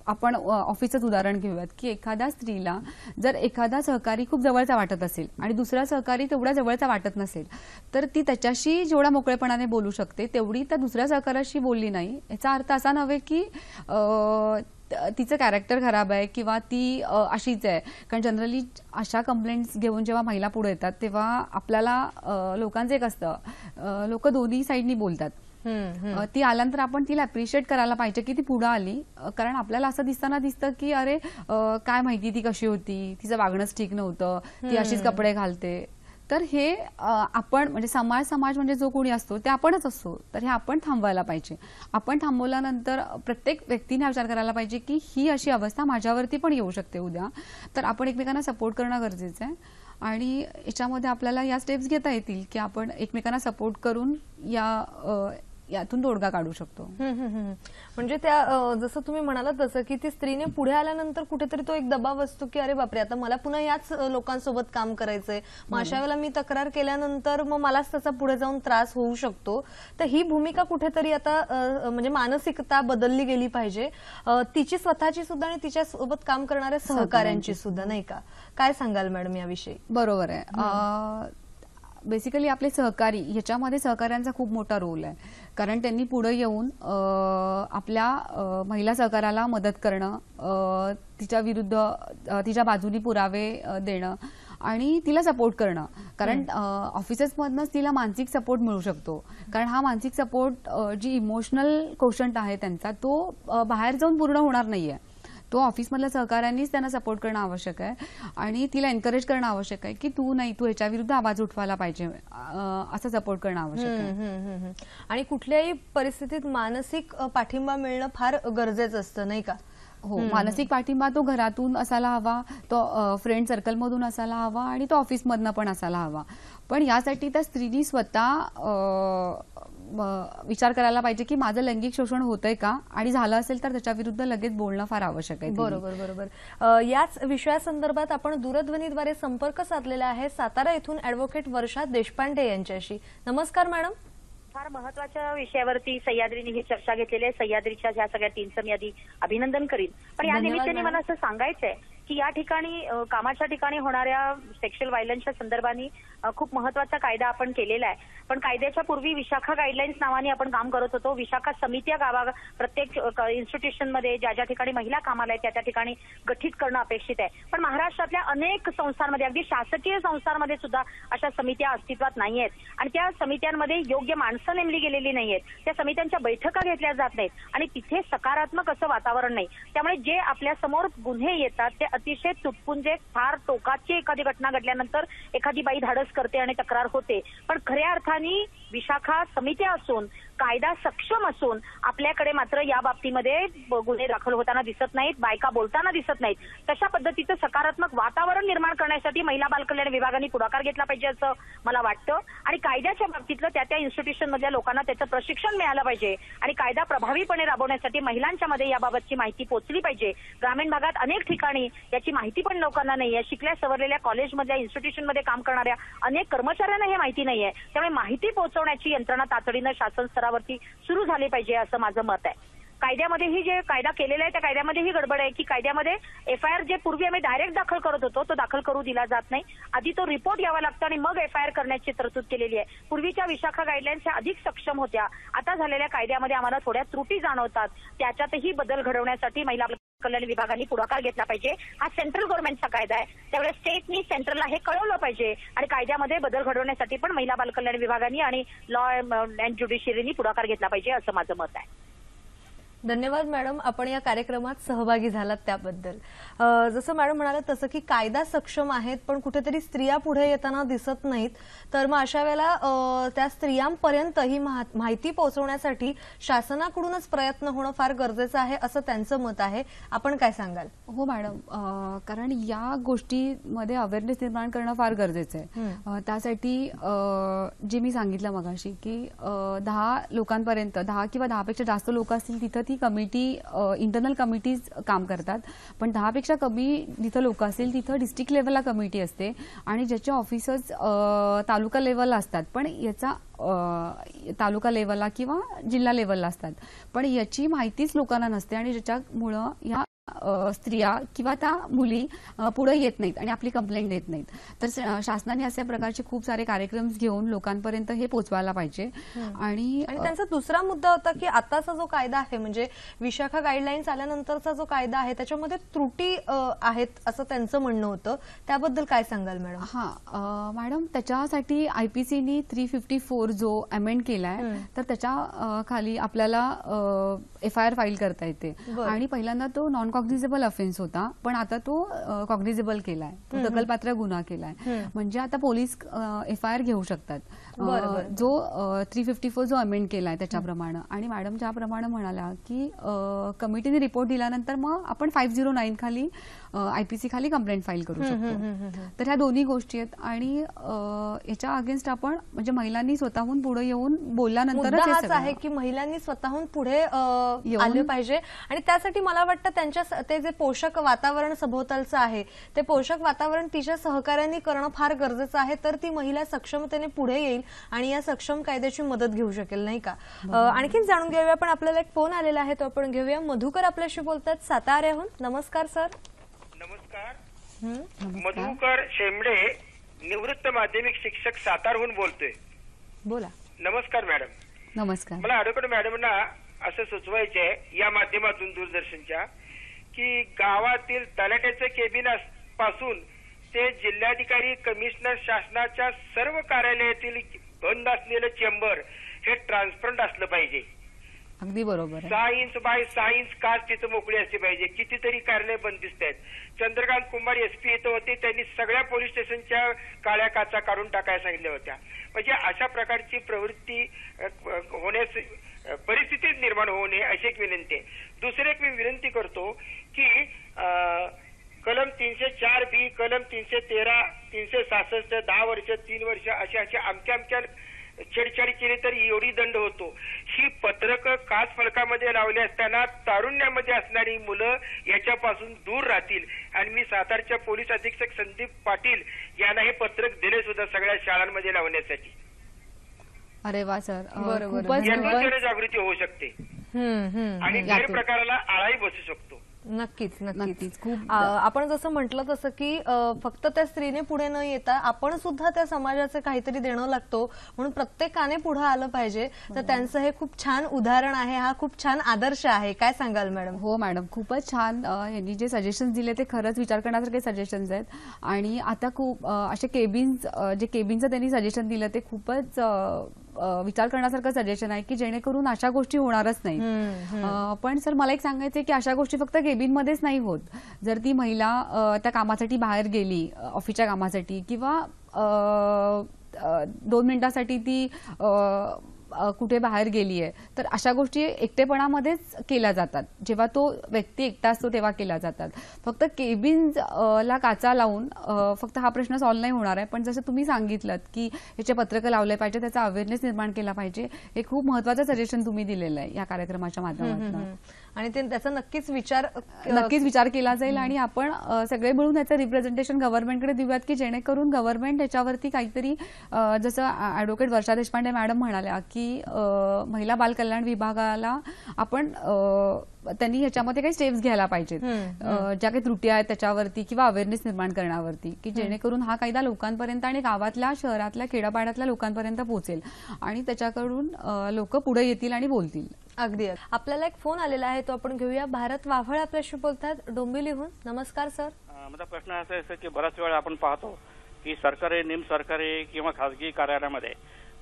आपण ऑफिसच उदाहरण घेऊयात की एखाद्या स्त्रीला जर एखादा सहकारी खूप जवळचा वाटत असेल आणि दुसरा सहकारी तेवढा जवळचा वाटत नसेल तर ती त्याच्याशी जेवढा मोकळेपणाने बोलू शकते तेवढी त्या दुसऱ्या सहकाऱ्याशी बोलली नाही. याचा अर्थ असा नव्हे की तिचं कॅरेक्टर खराब आहे किंवा ती अशीच आहे. कारण जनरली अशा कंप्लेंट्स घेऊन जेव्हा महिला पुढे येतात तेव्हा आपल्याला लोकांचं एक असतं, लोक दोन्ही साईडनी बोलतात. ती आल्यानंतर आपण तिला अप्रिशिएट करायला पाहिजे की ती पुढे आली, कारण आपल्याला असं दिसतं की अरे काय माहिती ती कशी होती, तिचं वागणंच ठीक नव्हतं, ती अशीच कपडे घालते. तर हे आपण म्हणजे समाज म्हणजे जो कोणी असतो ते आपणच असतो, तर हे आपण थांबवायला पाहिजे. आपण थांबवल्यानंतर प्रत्येक व्यक्तीने विचार करायला पाहिजे की ही अशी अवस्था माझ्यावरती पण येऊ शकते उद्या, तर आपण एकमेकांना सपोर्ट करणं गरजेचं आहे. आणि याच्यामध्ये आपल्याला या स्टेप्स घेता येतील की आपण एकमेकांना सपोर्ट करून यातून तोडगा काढू शकतो. म्हणजे त्या जसं तुम्ही म्हणालात तसं की ती स्त्रीने पुढे आल्यानंतर कुठेतरी तो एक दबाव असतो की अरे बापरे, आता मला पुन्हा याच लोकांसोबत काम करायचंय, मग अशा वेळेला मी तक्रार केल्यानंतर मग मलाच त्याचा पुढे जाऊन त्रास होऊ शकतो. तर ही भूमिका कुठेतरी आता म्हणजे मानसिकता बदलली गेली पाहिजे, तिची स्वतःची सुद्धा आणि तिच्यासोबत काम करणाऱ्या सहकाऱ्यांची सुद्धा, नाही का? काय सांगाल मॅडम याविषयी? बरोबर आहे. बेसिकली आपले सहकारी, ह्याच्यामध्ये सहकाऱ्यांचा खूप मोठा रोल आहे, कारण त्यांनी पुढे येऊन आपल्या महिला सहकाऱ्याला मदत करणं, तिच्या विरुद्ध तिच्या बाजूनी पुरावे देणं आणि तिला सपोर्ट करणं. कारण ऑफिसेसमधनंच तिला मानसिक सपोर्ट मिळू शकतो, कारण हा मानसिक सपोर्ट जी इमोशनल कोशंट आहे त्यांचा तो बाहेर जाऊन पूर्ण होणार नाहीये. तो ऑफिसमधल्या सहकाऱ्यांनीच त्यांना सपोर्ट करणं आवश्यक आहे आणि तिला एनकरेज करणं आवश्यक आहे की तू ह्याच्या विरुद्ध आवाज उठवायला पाहिजे, असं सपोर्ट करणं आवश्यक आहे. आणि कुठल्याही परिस्थितीत मानसिक पाठिंबा मिळणं फार गरजेचं असतं, नाही का? हो, मानसिक पाठिंबा तो घरातून असायला हवा, तो फ्रेंड सर्कलमधून असायला हवा आणि तो ऑफिसमधनं पण असायला हवा. पण यासाठी त्या स्त्रीनी स्वतः विचार करायला पाहिजे की माझं लैंगिक शोषण होतंय का, आणि झालं असेल तर त्याच्या विरुद्ध लगेच बोलणं फार आवश्यक आहे. बरोबर. याच विषयासंदर्भात आपण दूरध्वनीद्वारे संपर्क साधलेला आहे सातारा येथून ॲडव्होकेट वर्षा देशपांडे यांच्याशी. नमस्कार मॅडम. फार महत्वाच्या विषयावरती सह्याद्रीने ही चर्चा घेतलेली आहे. सह्याद्रीच्या ह्या सगळ्या टीमचं मी आधी अभिनंदन करीन. पण या निमित्ताने मला असं सांगायचंय की या ठिकाणी कामाच्या ठिकाणी होणाऱ्या सेक्शुअल व्हायलन्सच्या संदर्भाने खूप महत्वाचा कायदा आपण केलेला आहे. पण कायद्याच्या पूर्वी विशाखा गाईडलाईन्स नावाने आपण काम करत होतो. विशाखा समित्या प्रत्येक इन्स्टिट्यूशनमध्ये ज्या ज्या ठिकाणी महिला कामाला आहेत त्या ठिकाणी गठीत करणं अपेक्षित आहे. पण महाराष्ट्रातल्या अनेक संस्थांमध्ये, अगदी शासकीय संस्थांमध्ये सुद्धा अशा समित्या अस्तित्वात नाही आहेत आणि त्या समित्यांमध्ये योग्य माणसं नेमली गेलेली नाहीयेत. त्या समित्यांच्या बैठका घेतल्या जात नाहीत आणि तिथे सकारात्मक असं वातावरण नाही. त्यामुळे जे आपल्या समोर गुन्हे येतात ते अतिशय तुटपुंजे, फार टोकाची एखादी घटना घडल्यानंतर एखादी बाई धाडस करते आणि तक्रार होते. पण खऱ्या अर्थाने विशाखा समित्या असून, कायदा सक्षम असून आपल्याकडे मात्र या बाबतीमध्ये गुन्हे दाखल होताना दिसत नाहीत, बायका बोलताना दिसत नाहीत. तशा पद्धतीचं सकारात्मक वातावरण निर्माण करण्यासाठी महिला बालकल्याण विभागाने पुढाकार घेतला पाहिजे असं मला वाटतं. आणि कायद्याच्या बाबतीतलं त्या इन्स्टिट्यूशन मधल्या लोकांना त्याचं प्रशिक्षण मिळालं पाहिजे आणि कायदा प्रभावीपणे राबवण्यासाठी महिलांच्या मध्ये याबाबतची माहिती पोहोचली पाहिजे. ग्रामीण भागात अनेक ठिकाणी याची माहिती पण लोकांना नाहीये. शिकल्या सवरलेल्या कॉलेजमधल्या इन्स्टिट्यूशनमध्ये काम करणाऱ्या अनेक कर्मचाऱ्यांना हे माहिती नाहीये. त्यामुळे माहिती पोहोचवण्याची यंत्रणा तातडीनं शासन स्तरावरती सुरू झाली पाहिजे असं माझं मत आहे. कायद्यामध्येही जे कायदा केलेला आहे त्या कायद्यामध्ये ही गडबड आहे की कायद्यामध्ये एफआयआर जे पूर्वी आम्ही डायरेक्ट दाखल करत होतो तो दाखल करू दिला जात नाही. आधी तो रिपोर्ट यावा लागतो आणि मग एफआयआर करण्याची तरतूद केलेली आहे. पूर्वीच्या विशाखा गाईडलाईन्स ह्या अधिक सक्षम होत्या. आता झालेल्या कायद्यामध्ये आम्हाला थोड्या त्रुटी जाणवतात. त्याच्यातही बदल घडवण्यासाठी महिला कल्याण विभागाने पुढाकार घेतला पाहिजे. हा सेंट्रल गव्हर्नमेंटचा कायदा आहे, त्यामुळे स्टेटनी सेंट्रलला हे कळवलं पाहिजे आणि कायद्यामध्ये बदल घडवण्यासाठी पण महिला बालकल्याण विभागाने आणि लॉ अँड ज्युडिशियरीनी पुढाकार घेतला पाहिजे असं माझं मत आहे. धन्यवाद मॅडम, आपण या कार्यक्रमात सहभागी झालात त्याबद्दल. जसं मॅडम म्हणाले तसं की कायदा सक्षम आहेत पण कुठेतरी स्त्रिया पुढे येताना दिसत नाहीत, तर मग अशा वेळेला त्या स्त्रियांपर्यंत ही माहिती पोहोचवण्यासाठी शासनाकडूनच प्रयत्न होणं फार गरजेचं आहे असं त्यांचं मत आहे. आपण काय सांगाल? हो मॅडम, कारण या गोष्टीमध्ये अवेअरनेस निर्माण करणं फार गरजेचं आहे. त्यासाठी जे मी सांगितलं मगाशी की 10 लोकांपर्यंत, 10 किंवा 10पेक्षा जास्त लोक असतील तिथं ती कमिटी, इंटरनल कमिटीज काम करतात. पण 10पेक्षा कमी जिथं लोक असतील तिथं डिस्ट्रिक्ट लेवलला कमिटी असते आणि ज्याचे ऑफिसर्स तालुका लेवलला असतात, पण याचा तालुका लेवलला किंवा जिल्हा लेवलला असतात, पण याची माहितीच लोकांना नसते आणि ज्याच्यामुळं ह्या स्त्रिया किंवा त्या मुली पुढे येत नाहीत आणि आपली कंप्लेंट देत नाहीत. तर शासनाने अशा प्रकारचे खूप सारे कार्यक्रम घेऊन लोकांपर्यंत हे पोहोचवायला पाहिजे. आणि त्यांचा दुसरा मुद्दा होता की आताचा जो कायदा आहे म्हणजे विशाखा गाईडलाईन्स आल्यानंतरचा जो कायदा आहे त्याच्यामध्ये त्रुटी आहेत असं त्यांचं म्हणणं होतं. त्याबद्दल काय सांगाल मॅडम? मॅडम, त्याच्यासाठी IPCनी 354 जो अमेंड केलाय तर त्याच्या खाली आपल्याला FIR फाईल करता येते. आणि पहिल्यांदा तो नॉन कॉग्निझेबल ऑफेन्स होता, पण आता तो कॉग्निझेबल केलाय, तो दखलपात्र गुन्हा केलाय. म्हणजे आता पोलीस FIR घेऊ शकतात जो 354 जो अमेंड केलाय त्याच्याप्रमाणे. आणि मॅडम ज्याप्रमाणे म्हणाल्या की कमिटीने रिपोर्ट दिल्यानंतर मग आपण 509 खाली IPC खाली कंप्लेंट फाईल करू शकतो. तर ह्या दोन्ही गोष्टी आहेत. आणि याच्या अगेन्स्ट आपण म्हणजे महिलांनी स्वतःहून पुढे येऊन बोलल्यानंतरच हाच आहे की महिलांनी स्वतःहून पुढे आले पाहिजे. आणि त्यासाठी मला वाटतं त्यांच्या ते जे पोषक वातावरण सभोवतालचं आहे ते पोषक वातावरण तिच्या सहकार्यांनी करणं फार गरजेचं आहे. तर ती महिला सक्षमतेने पुढे येईल आणि या सक्षम कायद्याची मदत घेऊ शकेल, नाही का? आणखीन जाणून घेऊया, पण आपल्याला एक फोन आलेला आहे तो आपण घेऊया. मधुकर आपल्याशी बोलतात साताऱ्याहून. नमस्कार सर. नमस्कार. मधुकर शेंबडे, निवृत्त माध्यमिक शिक्षक, सातारहून बोलतोय. बोला. नमस्कार मॅडम. नमस्कार. मला ॲडव्होकेट मॅडमना असं सुचवायचे आहे या माध्यमातून दूरदर्शनच्या की गावातील तलाट्याचे केबिन पासून ते जिल्हाधिकारी, कमिशनर, शासनाच्या सर्व कार्यालयातील बंद असलेलं चेंबर हे ट्रान्सपरंट असलं पाहिजे. अगदी बरोबर. 6 इंच बाय 6 इंच काच तिथं मोकळी असली पाहिजे. कितीतरी कार्यालय बंदिस्त आहेत. चंद्रकांत कुमार SP इथं होते, त्यांनी सगळ्या पोलीस स्टेशनच्या काळ्या काचा काढून टाकायला सांगितल्या होत्या. म्हणजे अशा प्रकारची प्रवृत्ती होण्यास परिस्थिती निर्माण होऊ नये अशी एक विनंती आहे. दुसरी एक मी विनंती करतो की कलम 304B, कलम 313, 366, 10 वर्ष, 3 वर्ष अशा अमक्या छेडछाड केली तर एवढी दंड होतो. ही पत्रकं काच फलकामध्ये लावली असताना तारुण्यामध्ये असणारी मुलं याच्यापासून दूर राहतील. आणि मी सातारच्या पोलीस अधीक्षक संदीप पाटील यांना हे पत्रक दिले सुद्धा सगळ्या शाळांमध्ये लावण्यासाठी. अरे वा सर, यातून जनजागृती होऊ शकते आणि गैरप्रकाराला आळाही बसू शकतो. नक्कीच नक्कीच. खूप आपण जसं म्हटलं तसं की फक्त त्या स्त्रीने पुढे न येता आपण सुद्धा त्या समाजाचे काहीतरी देणं लागतो, म्हणून प्रत्येकाने पुढे आलं पाहिजे. तर त्यांचं हे खूप छान उदाहरण आहे, हा खूप छान आदर्श आहे. काय सांगाल मॅडम? हो मॅडम, खूपच छान. यांनी जे सजेशन्स दिले ते खरंच विचार करण्यासारखे सजेशन्स आहेत. आणि आता खूप असे केबिनचं त्यांनी सजेशन दिलं ते खूपच विचार करण्यासारखं सजेशन आहे की जेणेकरून अशा गोष्टी होणारच नाही. पण सर मला एक सांगायचं की अशा गोष्टी फक्त केबिनमध्येच नाही होत. जर ती महिला त्या कामासाठी बाहेर गेली, ऑफिसच्या कामासाठी, किंवा 2 मिनिटासाठी ती कुठे बाहेर गेली आहे, तर अशा गोष्टी एकटेपणामध्येच केल्या जातात. जेव्हा तो व्यक्ती एकटा असतो तेव्हा केल्या जातात. फक्त केबिनला काचा लावून फक्त हा प्रश्न सॉल्व्ह नाही होणार आहे. पण जसं तुम्ही सांगितलं की याचे पत्रकं लावले पाहिजे, त्याचा अवेअरनेस निर्माण केला पाहिजे, हे खूप महत्त्वाचं सजेशन तुम्ही दिलेलं आहे या कार्यक्रमाच्या माध्यमातून. आणि त्याचा नक्कीच विचार केला जाईल. आणि आपण सगळे मिळून याचं रिप्रेझेंटेशन गव्हर्नमेंटकडे देऊयात की जेणेकरून गव्हर्नमेंट याच्यावरती काहीतरी, जसं ॲडव्होकेट वर्षा देशपांडे मॅडम म्हणाल्या की महिला बाल कल्याण विभागाला आपण त्यांनी ह्याच्यामध्ये काही स्टेप्स घ्यायला पाहिजेत, ज्या काही त्रुटी आहेत त्याच्यावरती, किंवा अवेअरनेस निर्माण करण्यावरती, की जेणेकरून हा कायदा लोकांपर्यंत आणि गावातल्या, शहरातल्या, खेड्यापाड्यातल्या लोकांपर्यंत पोहोचेल आणि त्याच्याकडून लोक पुढे येतील आणि बोलतील. अगदी. आपल्याला एक फोन आलेला आहे तो आपण घेऊया. भारत वाभळ आपल्याशी बोलतात डोंबिवलीहून. नमस्कार सर. माझा प्रश्न असा आहे की बऱ्याच वेळा आपण पाहतो की सरकारी, निमसरकारी किंवा खासगी कार्यालयामध्ये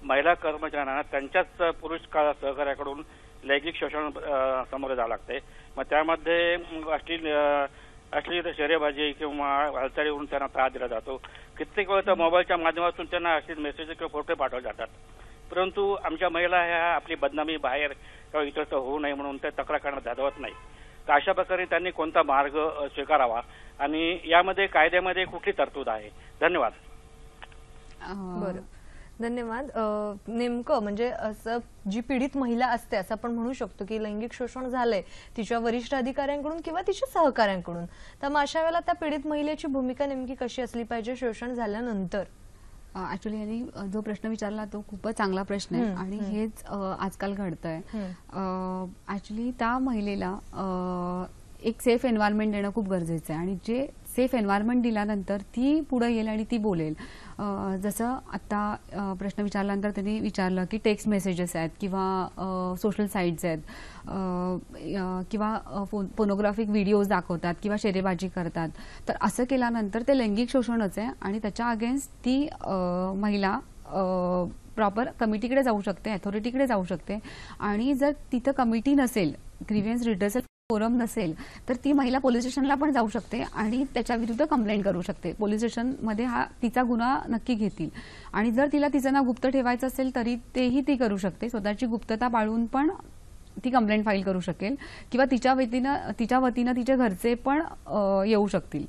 महिला कर्मचाऱ्यांना त्यांच्याच पुरुष सहकार्याकडून लैंगिक शोषण समोर जावं लागते. मग त्यामध्ये अश्लील शर्यबाजी किंवा हालचालीवरून त्यांना त्रास दिला जातो. कित्येक वेळा तर मोबाईलच्या माध्यमातून त्यांना अश्लील मेसेज किंवा फोटो पाठवले जातात. परंतु आमच्या महिला ह्या आपली बदनामी बाहेर किंवा इतर होऊ नये म्हणून ते तक्रार करण्यात धाडवत नाही. तर अशा प्रकारे त्यांनी कोणता मार्ग स्वीकारावा आणि यामध्ये कायद्यामध्ये कुठली तरतूद आहे? धन्यवाद. बरं, धन्यवाद. नेमकं म्हणजे असं जी पीडित महिला असते असं आपण म्हणू शकतो की लैंगिक शोषण झालंय तिच्या वरिष्ठ अधिकाऱ्यांकडून किंवा तिच्या सहकाऱ्यांकडून, तर मग अशा वेळेला त्या पीडित महिलेची भूमिका नेमकी कशी असली पाहिजे शोषण झाल्यानंतर? ऍक्च्युली यांनी जो प्रश्न विचारला तो खूपच चांगला प्रश्न आहे आणि हेच आजकाल घडतंय. ऍक्च्युली त्या महिलेला एक सेफ एन्व्हायरमेंट देणं खूप गरजेचं आहे आणि जे सेफ एन्व्हायरमेंट दिल्यानंतर ती पुढे येईल आणि ती बोलेल. जसं आता प्रश्न विचारल्यानंतर त्यांनी विचारलं की टेक्स्ट मेसेजेस आहेत किंवा सोशल साईट्स आहेत किंवा पोर्नोग्राफिक व्हिडिओज दाखवतात किंवा शेरेबाजी करतात, तर असं केल्यानंतर ते लैंगिक शोषणच आहे आणि त्याच्या अगेन्स्ट ती महिला प्रॉपर कमिटीकडे जाऊ शकते, अथॉरिटीकडे जाऊ शकते. आणि जर तिथं कमिटी नसेल, ग्रीव्हन्स रिड्रेसल फोरम नसेल, तर ती महिला पोलीस स्टेशनला पण जाऊ शकते आणि त्याच्या विरुद्ध कंप्लेंट करू शकते. पोलीस स्टेशनमध्ये हा तिचा गुन्हा नक्की घेतील आणि जर तिला तिचं नाव गुप्त ठेवायचं असेल तरी तेही ती करू शकते. स्वतःची गुप्तता पाळून पण ती कंप्लेंट फाईल करू शकेल किंवा तिच्या वतीनं तिच्या घरचे पण येऊ शकतील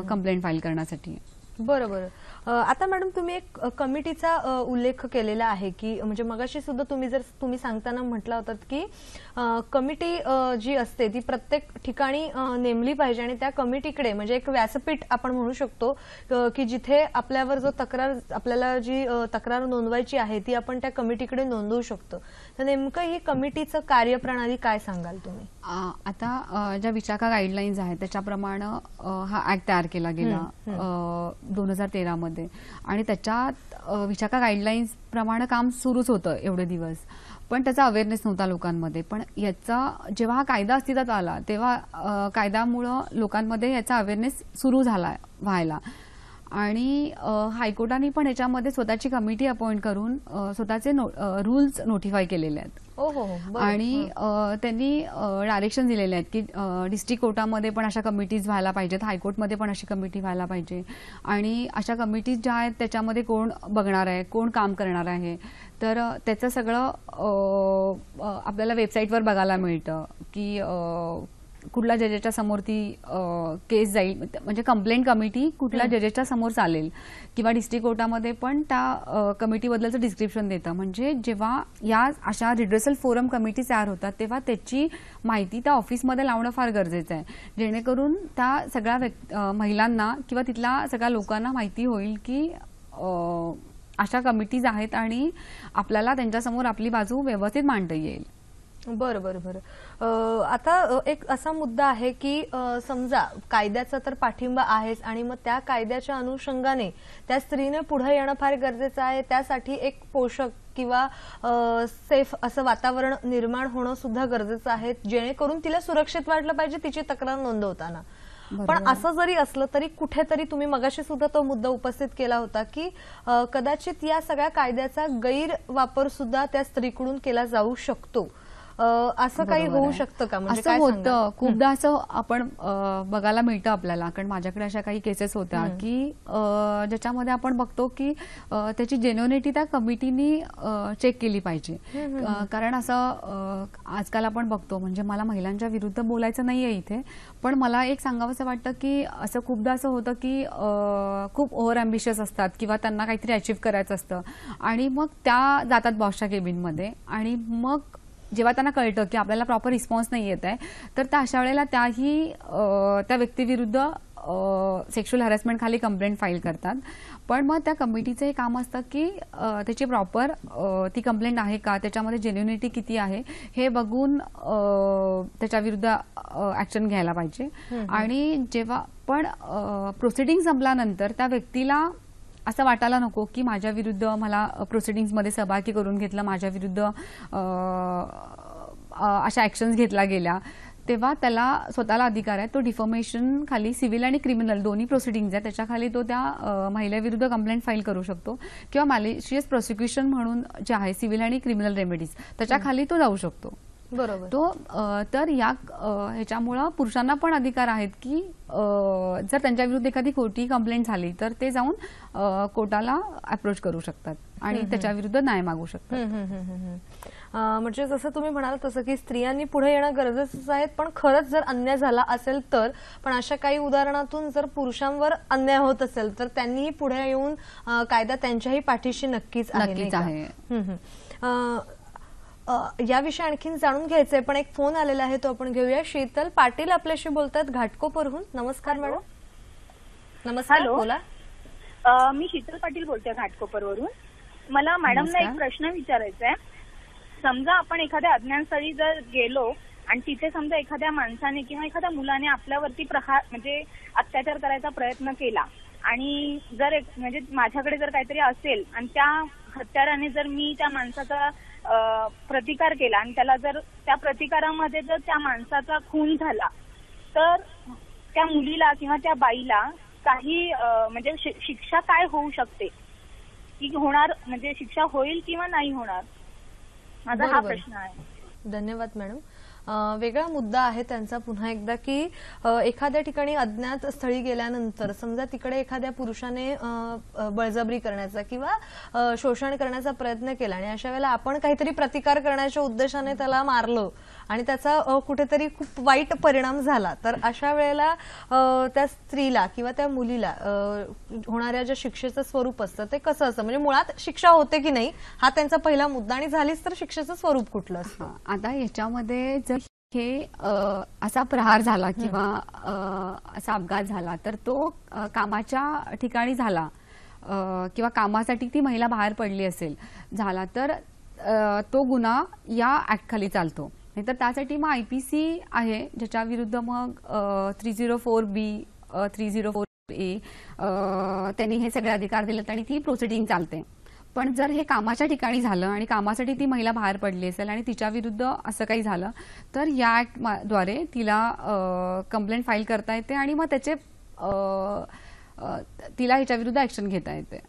कंप्लेंट फाईल करण्यासाठी. बरोबर. आता मॅडम तुम्ही एक कमिटीचा उल्लेख केलेला आहे की म्हणजे मगाशी सुद्धा तुम्ही सांगताना म्हटलं होतं की कमिटी जी असते ती प्रत्येक ठिकाणी नेमली पाहिजे आणि त्या कमिटीकडे म्हणजे एक व्यासपीठ आपण म्हणू शकतो की जिथे आपल्यावर जो आपल्याला जी तक्रार नोंदवायची आहे ती आपण त्या कमिटीकडे नोंदवू शकतो. तर नेमकं ही कमिटीचं कार्यप्रणाली काय सांगाल तुम्ही? आता ज्या विशाखा गाईडलाईन्स आहेत त्याच्याप्रमाणे हा ऍक्ट तयार केला गेला 2013 मध्ये आणि त्याच्यात विशाखा गाईडलाईन्स प्रमाणे काम सुरूच होतं एवढे दिवस, पण त्याचा अवेअरनेस नव्हता लोकांमध्ये. पण याचा जेव्हा हा कायदा अस्तित्वात आला तेव्हा कायद्यामुळं लोकांमध्ये याचा अवेअरनेस सुरू झाला व्हायला आणि हायकोर्टाने पण याच्यामध्ये स्वतःची कमिटी अपॉइंट करून स्वतःचे रूल्स नोटिफाय केलेले आहेत. आणि त्यांनी डायरेक्शन दिलेले आहेत की डिस्ट्रिक्ट कोर्टामध्ये पण अशा कमिटीज व्हायला पाहिजेत, हायकोर्टमध्ये पण अशी कमिटी व्हायला पाहिजे आणि अशा कमिटीज ज्या आहेत त्याच्यामध्ये कोण बघणार आहे, कोण काम करणार आहे, तर त्याचं सगळं आपल्याला वेबसाईटवर बघायला मिळतं की कुठल्या जजेसच्या समोर ती केस जाईल, म्हणजे कंप्लेंट कमिटी कुठल्या जजेसच्या समोर चालेल किंवा डिस्ट्रिक्ट कोर्टामध्ये पण त्या कमिटीबद्दलचं डिस्क्रिप्शन देतं. म्हणजे जेव्हा या अशा रिड्रेसल फोरम कमिटी तयार होतात तेव्हा त्याची माहिती त्या ऑफिसमध्ये लावणं फार गरजेचं आहे, जेणेकरून त्या सगळ्या महिलांना किंवा तिथल्या सगळ्या लोकांना माहिती होईल की अशा कमिटीज आहेत आणि आपल्याला त्यांच्यासमोर आपली बाजू व्यवस्थित मांडता येईल. बरं बरं बरं. आता एक असा मुद्दा आहे की समजा कायद्याचा तर पाठिंबा आहेच आणि मग त्या कायद्याच्या अनुषंगाने त्या स्त्रीने पुढे येणं फार गरजेचं आहे. त्यासाठी एक पोषक किंवा सेफ असं वातावरण निर्माण होणं सुद्धा गरजेचं आहे, जेणेकरून तिला सुरक्षित वाटलं पाहिजे तिची तक्रार नोंदवताना. पण असं जरी असलं तरी कुठेतरी तुम्ही मगाशी सुद्धा तो मुद्दा उपस्थित केला होता की कदाचित या सगळ्या कायद्याचा गैरवापर सुद्धा त्या स्त्रीकडून केला जाऊ शकतो. असं काही होऊ शकतं का? म्हणजे असं होतं खूपदा, असं आपण बघायला मिळतं आपल्याला. कारण माझ्याकडे अशा काही केसेस होत्या की ज्याच्यामध्ये आपण बघतो की त्याची जेन्युइनिटी त्या कमिटीनी चेक केली पाहिजे. कारण असं आजकाल आपण बघतो, म्हणजे मला महिलांच्या विरुद्ध बोलायचं नाहीये इथे, पण मला एक सांगावंसं वाटतं की असं खूपदा असं होतं की खूप ओव्हर अँबिशियस असतात किंवा त्यांना काहीतरी अचीव्ह करायचं असतं आणि मग त्या जातात बॉसच्या केबिनमध्ये आणि मग जेव्हा त्यांना कळतं की आपल्याला प्रॉपर रिस्पॉन्स नाही येत आहे तर त्या अशा वेळेला त्या व्यक्तीविरुद्ध सेक्शुअल हॅरेसमेंट खाली कंप्लेंट फाईल करतात. पण मग त्या कमिटीचं हे काम असतं की त्याची प्रॉपर ती कंप्लेंट आहे का, त्याच्यामध्ये जेन्युइनिटी किती आहे हे बघून त्याच्याविरुद्ध ऍक्शन घ्यायला पाहिजे. आणि जेव्हा पण प्रोसिडिंग संपल्यानंतर त्या व्यक्तीला असं वाटायला नको की माझ्या विरुद्ध मला प्रोसिडिंग्समध्ये सहभागी करून घेतलं, माझ्या विरुद्ध अशा ऍक्शन्स घेतल्या गेल्या, तेव्हा त्याला स्वतःला अधिकार आहे. तो डिफॉर्मेशन खाली सिव्हिल आणि क्रिमिनल दोन्ही प्रोसिडिंग्स आहेत, त्याच्याखाली तो त्या महिलेविरुद्ध कंप्लेंट फाईल करू शकतो किंवा मॅलिशियस प्रोसिक्युशन म्हणून जे आहे सिव्हिल आणि क्रिमिनल रेमेडीज त्याच्याखाली तो जाऊ शकतो. बरोबर. तर ह्याच्यामुळं पुरुषांना पण अधिकार आहेत की जर त्यांच्या विरुद्ध एखादी खोटी कंप्लेंट झाली तर ते जाऊन कोर्टाला अप्रोच करू शकतात आणि त्याच्या विरुद्ध न्याय मागू शकतात. म्हणजे जसं तुम्ही म्हणाल तसं की स्त्रियांनी पुढे येणं गरजेचं आहे, पण खरंच जर अन्याय झाला असेल तर, पण अशा काही उदाहरणातून जर पुरुषांवर अन्याय होत असेल तर त्यांनीही पुढे येऊन कायदा त्यांच्याही पाठीशी नक्कीच आहे. याविषयी आणखीन जाणून घ्यायचंय पण एक फोन आलेला आहे तो आपण घेऊया. शीतल पाटील आपल्याशी बोलतात घाटकोपरहून. नमस्कार मॅडम. नमस्कार, बोला. मी शीतल पाटील बोलते घाटकोपरवरून. मला मॅडमला एक प्रश्न विचारायचा आहे. समजा आपण एखाद्या अज्ञानस्थळी जर गेलो आणि तिथे समजा एखाद्या माणसाने किंवा एखाद्या मुलाने आपल्यावरती प्रहार म्हणजे अत्याचार करायचा प्रयत्न केला आणि जर म्हणजे माझ्याकडे जर काहीतरी असेल आणि त्या हत्याराने जर मी त्या माणसाचा प्रतिकार केला आणि त्याला जर त्या प्रतिकारामध्ये जर त्या माणसाचा खून झाला तर त्या मुलीला किंवा त्या बाईला काही म्हणजे शिक्षा काय होऊ शकते की होणार म्हणजे शिक्षा होईल किंवा नाही होणार माझा हा प्रश्न आहे. धन्यवाद मॅडम. वेगळा मुद्दा आहे त्यांचा पुन्हा एकदा की एखाद्या ठिकाणी अज्ञात स्थळी गेल्यानंतर समजा तिकडे एखाद्या पुरुषाने बळजबरी करण्याचा किंवा शोषण करण्याचा प्रयत्न केला आणि अशा वेळेला आपण काहीतरी प्रतिकार करण्याच्या उद्देशाने त्याला मारलं आणि त्याचा कुठेतरी खूप वाईट परिणाम झाला तर अशा वेळेला त्या स्त्रीला किंवा त्या मुलीला होणाऱ्या ज्या शिक्षेचं स्वरूप असतं ते कसं असतं म्हणजे मुळात शिक्षा होते की नाही हा त्यांचा पहिला मुद्दा आणि झालीच तर शिक्षेचं स्वरूप कुठलं असतं. आता याच्यामध्ये जर हे असा प्रहार झाला किंवा असा अपघात झाला तर तो कामाच्या ठिकाणी झाला किंवा कामासाठी ती महिला बाहेर पडली असेल झाला तर तो गुन्हा या ऍक्ट खाली चालतो. नाहीतर त्यासाठी मग IPC आहे ज्याच्या विरुद्ध मग 304B 304A त्यांनी हे सगळे अधिकार दिलेत आणि ती प्रोसिडिंग चालते. पण जर हे कामाच्या ठिकाणी झालं आणि कामासाठी ती महिला बाहेर पडली असेल आणि तिच्या विरुद्ध असं काही झालं तर या ऍक्टद्वारे तिला कंप्लेंट फाईल करता येते आणि मग त्याचे तिला ह्याच्या विरुद्ध ऍक्शन घेता येते.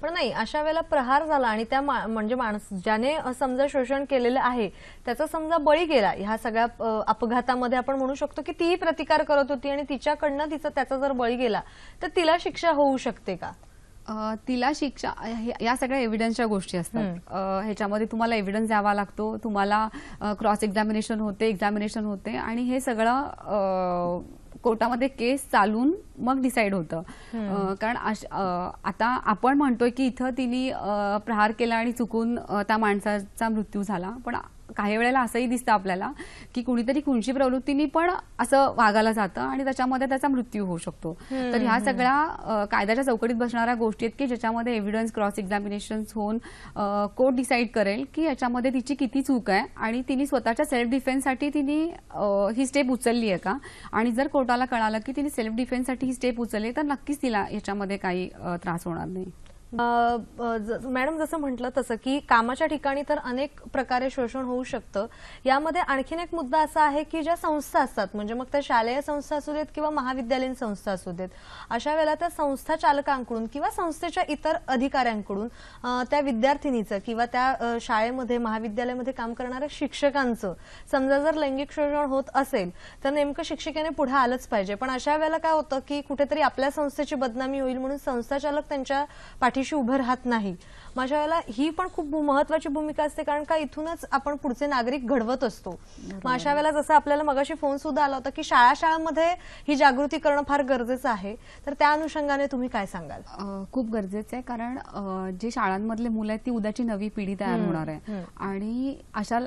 पण नाही अशा वेळेला प्रहार झाला आणि त्या म्हणजे माणूस ज्याने समजा शोषण केलेलं आहे त्याचा समजा बळी गेला ह्या सगळ्या अपघातामध्ये आपण म्हणू शकतो की तीही प्रतिकार करत होती आणि तिच्याकडनं त्याचा जर बळी गेला तर तिला शिक्षा होऊ शकते का? तिला शिक्षा या सगळ्या एव्हिडन्सच्या गोष्टी असतात. ह्याच्यामध्ये तुम्हाला एव्हिडन्स द्यावा लागतो तुम्हाला क्रॉस एक्झामिनेशन होते आणि हे सगळं कोर्टामध्ये केस चालून मग डिसाईड होतं. कारण आता आपण म्हणतोय की इथं तिने प्रहार केला आणि चुकून त्या माणसाचा मृत्यू झाला पण काही वेळेला असंही दिसतं आपल्याला की कुणीतरी खुनशी प्रवृत्तीने पण असं वागायला जातं आणि त्याच्यामध्ये त्याचा मृत्यू होऊ शकतो. तर ह्या सगळ्या कायद्याच्या चौकटीत बसणाऱ्या गोष्टी आहेत की ज्याच्यामध्ये एव्हिडन्स क्रॉस एक्झामिनेशन होऊन कोर्ट डिसाईड करेल की याच्यामध्ये तिची किती चूक आहे आणि तिने स्वतःच्या सेल्फ डिफेन्ससाठी तिने ही स्टेप उचलली आहे का आणि जर कोर्टाला कळालं की तिने सेल्फ डिफेन्ससाठी ही स्टेप उचलली तर नक्कीच तिला याच्यामध्ये काही त्रास होणार नाही. मॅडम जसं म्हटलं तसं की कामाच्या ठिकाणी तर अनेक प्रकारे शोषण होऊ शकतं. यामध्ये आणखीन एक मुद्दा असा आहे की ज्या संस्था असतात म्हणजे मग त्या शालेय संस्था असू देत किंवा महाविद्यालयीन संस्था असू देत अशा वेळेला त्या संस्था चालकांकडून किंवा संस्थेच्या इतर अधिकाऱ्यांकडून त्या विद्यार्थिनीचं किंवा त्या शाळेमध्ये महाविद्यालयामध्ये काम करणाऱ्या शिक्षकांचं समजा जर लैंगिक शोषण होत असेल तर नेमकं शिक्षकाने पुढे आलंच पाहिजे. पण अशा वेळेला काय होतं की कुठेतरी आपल्या संस्थेची बदनामी होईल म्हणून संस्था चालक त्यांच्या पाठीशी उभं राहत नाही. माझ्या वेळेला ही पण खूप महत्वाची भूमिका असते कारण का इथूनच आपण पुढचे नागरिक घडवत असतो. मग अशा वेळेला जसं आपल्याला मगाशी फोन सुद्धा आला होता की शाळांमध्ये ही जागृती करणं फार गरजेचं आहे तर त्या अनुषंगाने तुम्ही काय सांगाल? खूप गरजेचं आहे कारण जे शाळांमधले मुलं आहेत ती उद्याची नवी पिढी तयार होणार आहे आणि अशा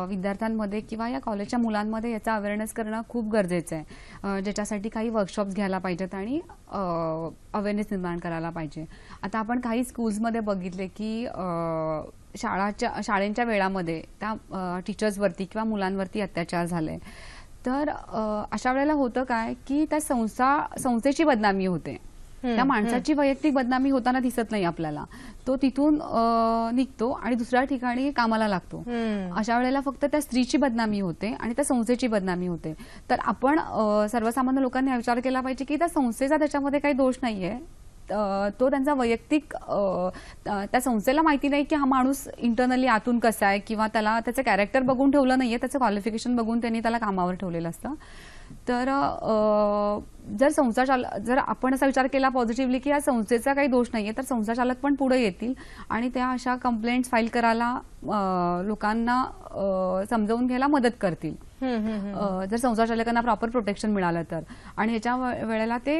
विद्यार्थ्यांमध्ये किंवा या कॉलेजच्या मुलांमध्ये याचा अवेअरनेस करणं खूप गरजेचं आहे ज्याच्यासाठी काही वर्कशॉप्स घ्यायला पाहिजेत आणि अवेअरनेस निर्माण करायला पाहिजे. आता आपण काही स्कूल्समध्ये बघितले की शाळेच्या वेळामध्ये त्या टीचर्सवरती किंवा मुलांवरती अत्याचार झाले तर अशा वेळेला होतं काय की त्या संस्थेची बदनामी होते. त्या माणसाची वैयक्तिक बदनामी होताना दिसत नाही आपल्याला. तो तिथून निघतो आणि दुसऱ्या ठिकाणी कामाला लागतो. अशा वेळेला फक्त त्या स्त्रीची बदनामी होते आणि त्या संस्थेची बदनामी होते. तर आपण सर्वसामान्य लोकांनी विचार केला पाहिजे की त्या संस्थेचा त्याच्यामध्ये काही दोष नाहीये. तो त्यांचा वैयक्तिक त्या संस्थेला माहिती नाही की हा माणूस इंटरनली आतून कसा आहे किंवा त्याला त्याचं कॅरेक्टर बघून ठेवलं नाहीये त्याचं क्वालिफिकेशन बघून त्यांनी त्याला कामावर ठेवलेलं असतं. तर जर आपण असा विचार केला पॉझिटिव्हली की या संस्थेचा काही दोष नाहीये तर संस्था चालक पण पुढे येतील आणि त्या अशा कंप्लेंट्स फाईल करायला लोकांना समजावून घ्यायला मदत करतील जर संस्था चालकांना प्रॉपर प्रोटेक्शन मिळालं तर. आणि ह्याच्या वेळेला ते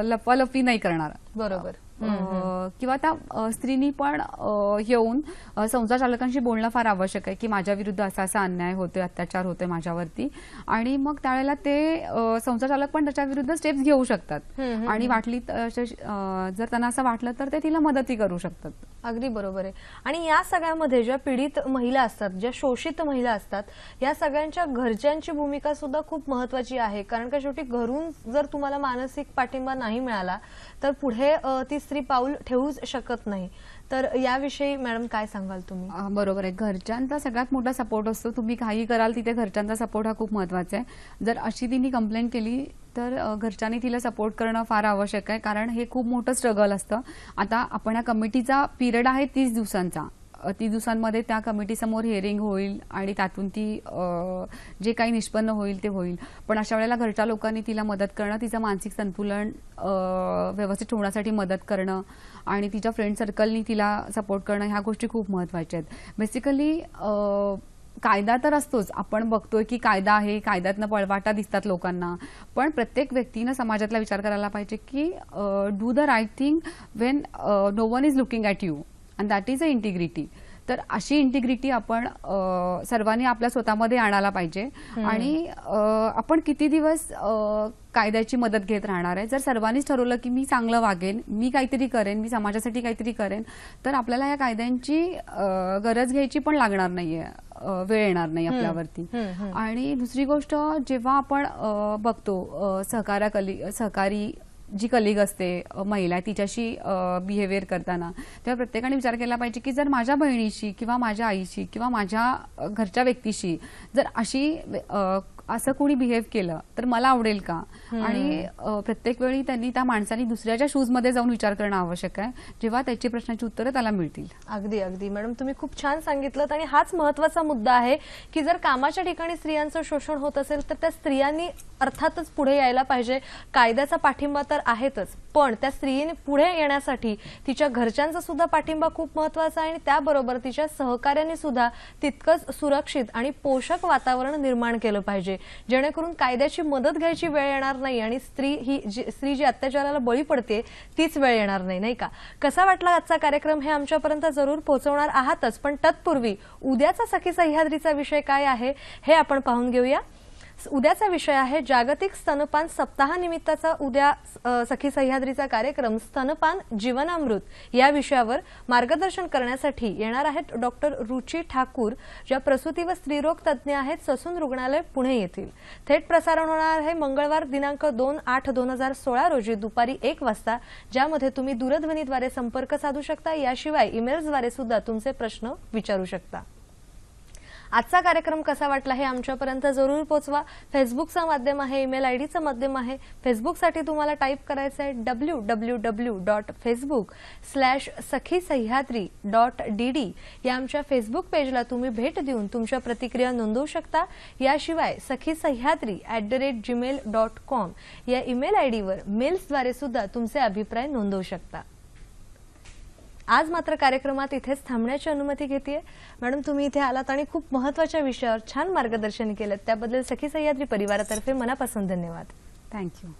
लफालफी नाही करणार. बरोबर. किंवा त्या स्त्रीनी पण येऊन संस्था चालकांशी बोलणं फार आवश्यक आहे की माझ्या विरुद्ध असा असा अन्याय होतोय अत्याचार होतोय माझ्यावरती आणि मग त्यावेळेला ते संस्था चालक पण त्याच्या विरुद्ध स्टेप्स घेऊ शकतात आणि वाटली जर त्यांना असं वाटलं तर ते तिला मदतही करू शकतात. अगदी बरोबर आहे. आणि या सगळ्यामध्ये ज्या पीडित महिला असतात, ज्या शोषित महिला असतात, या सगळ्यांच्या घरच्यांची भूमिका सुद्धा खूप महत्वाची आहे. कारण का शेवटी घरून जर तुम्हाला मानसिक पाठिंबा नाही मिळाला तर पुढे ती स्त्री पाऊल ठेवूच शकत नाही. तर याविषयी मॅडम काय सांगाल तुम्ही? बरोबर आहे. घरच्यांचा सगळ्यात मोठा सपोर्ट असतो. तुम्ही काही कराल तिथे घरच्यांचा सपोर्ट हा खूप महत्वाचा आहे. जर अशी तिने कंप्लेंट केली तर घरच्यांनी तिला सपोर्ट करणं फार आवश्यक आहे, कारण हे खूप मोठं स्ट्रगल असतं. आता आपण या कमिटीचा पिरियड आहे 30 दिवसांचा. 30 दिवसांमध्ये त्या कमिटीसमोर हिअरिंग होईल आणि त्यातून ती जे काही निष्पन्न होईल ते होईल. पण अशा वेळेला घरच्या लोकांनी तिला मदत करणं, तिचं मानसिक संतुलन व्यवस्थित ठेवण्यासाठी मदत करणं आणि तिच्या फ्रेंड सर्कलनी तिला सपोर्ट करणं, ह्या गोष्टी खूप महत्त्वाच्या आहेत. बेसिकली कायदा तर असतोच, आपण बघतोय की कायदा आहे, कायद्यातनं पळवाटा दिसतात लोकांना, पण प्रत्येक व्यक्तीनं समाजातला विचार करायला पाहिजे की do the right thing when no one is looking at you and that is a integrity. तर अशी इंटिग्रिटी आपण सर्वांनी आपल्या स्वतःमध्ये आणायला पाहिजे. आणि आपण किती दिवस कायद्याची मदत घेत राहणार आहे? जर सर्वांनीच ठरवलं की मी चांगलं वागेन, मी काहीतरी करेन, मी समाजासाठी काहीतरी करेन, तर आपल्याला या कायद्यांची गरज घ्यायची पण लागणार नाहीये, वेळ येणार नाही आपल्यावरती. आणि दुसरी गोष्ट, जेव्हा आपण बघतो सहकारी जी कलिग असते महिला, तिच्याशी बिहेवियर करताना, तेव्हा प्रत्येकाने विचार केला पाहिजे की जर माझ्या बहिणीशी किंवा माझ्या आईशी किंवा माझ्या घरच्या व्यक्तीशी जर असं कोणी बिहेव केलं तर मला आवडेल का? आणि प्रत्येक वेळी त्यांनी त्या माणसाने दुसऱ्याच्या शूजमध्ये जाऊन विचार करणं आवश्यक आहे, जेव्हा त्याची प्रश्नाची उत्तरं त्याला मिळतील. अगदी अगदी मॅडम, तुम्ही खूप छान सांगितलं. आणि हाच महत्वाचा मुद्दा आहे की जर कामाच्या ठिकाणी स्त्रियांचं शोषण होत असेल तर त्या स्त्रियांनी अर्थातच पुढे यायला पाहिजे. कायद्याचा पाठिंबा तर आहेतच, पण त्या स्त्रीने पुढे येण्यासाठी तिच्या घरच्यांचा सुद्धा पाठिंबा खूप महत्वाचा आहे आणि त्याबरोबर तिच्या सहकार्याने सुद्धा तितकंच सुरक्षित आणि पोषक वातावरण निर्माण केलं पाहिजे, जेणेकरून कायद्याची मदत घ्यायची वेळ येणार नाही आणि स्त्री जी अत्याचाराला बळी पडते तीच वेळ येणार नाही, नाही का? कसा वाटला आजचा कार्यक्रम हे आमच्यापर्यंत जरूर पोहोचवणार आहातच, पण तत्पूर्वी उद्याचा सखी सह्याद्रीचा विषय काय आहे हे आपण पाहून घेऊया. उद्याचा विषय आहे जागतिक स्तनपान सप्ताहानिमित्ताचा उद्या सखी सह्याद्रीचा कार्यक्रम स्तनपान जीवनामृत या विषयावर मार्गदर्शन करण्यासाठी येणार आहेत डॉक्टर रुची ठाकूर, ज्या प्रसूती व स्त्रीरोग तज्ज्ञ आहेत, ससून रुग्णालय पुणे येथील. थेट प्रसारण होणार आहे मंगळवार दिनांक 2/8/2016 रोजी दुपारी 1 वाजता, ज्यामध्ये तुम्ही दूरध्वनीद्वारे संपर्क साधू शकता. याशिवाय ईमेल्सद्वारे सुद्धा तुमचे प्रश्न विचारू शकता. आजचा कार्यक्रम कसा वाटला हे आमच्यापर्यंत जरूर पोहोचवा. फेसबुकचं माध्यम आहे, ईमेल आयडीचं माध्यम आहे. फेसबुकसाठी तुम्हाला टाईप करायचं आहे www.facebook/sakhisahyadrady या आमच्या फेसबुक पेजला तुम्ही भेट देऊन तुमच्या प्रतिक्रिया नोंदवू शकता. याशिवाय sakhisahyadrady@gmail.com या ईमेल आयडीवर मेल्सद्वारे सुद्धा तुमचे अभिप्राय नोंदवू शकता. आज मात्र कार्यक्रमात इथेच थांबण्याची अनुमती घेतेय. मॅडम, तुम्ही इथे आलात आणि खूप महत्त्वाच्या विषयावर छान मार्गदर्शन केलं, त्याबद्दल सखी सह्याद्री परिवारातर्फे मनापासून धन्यवाद. थँक्यू.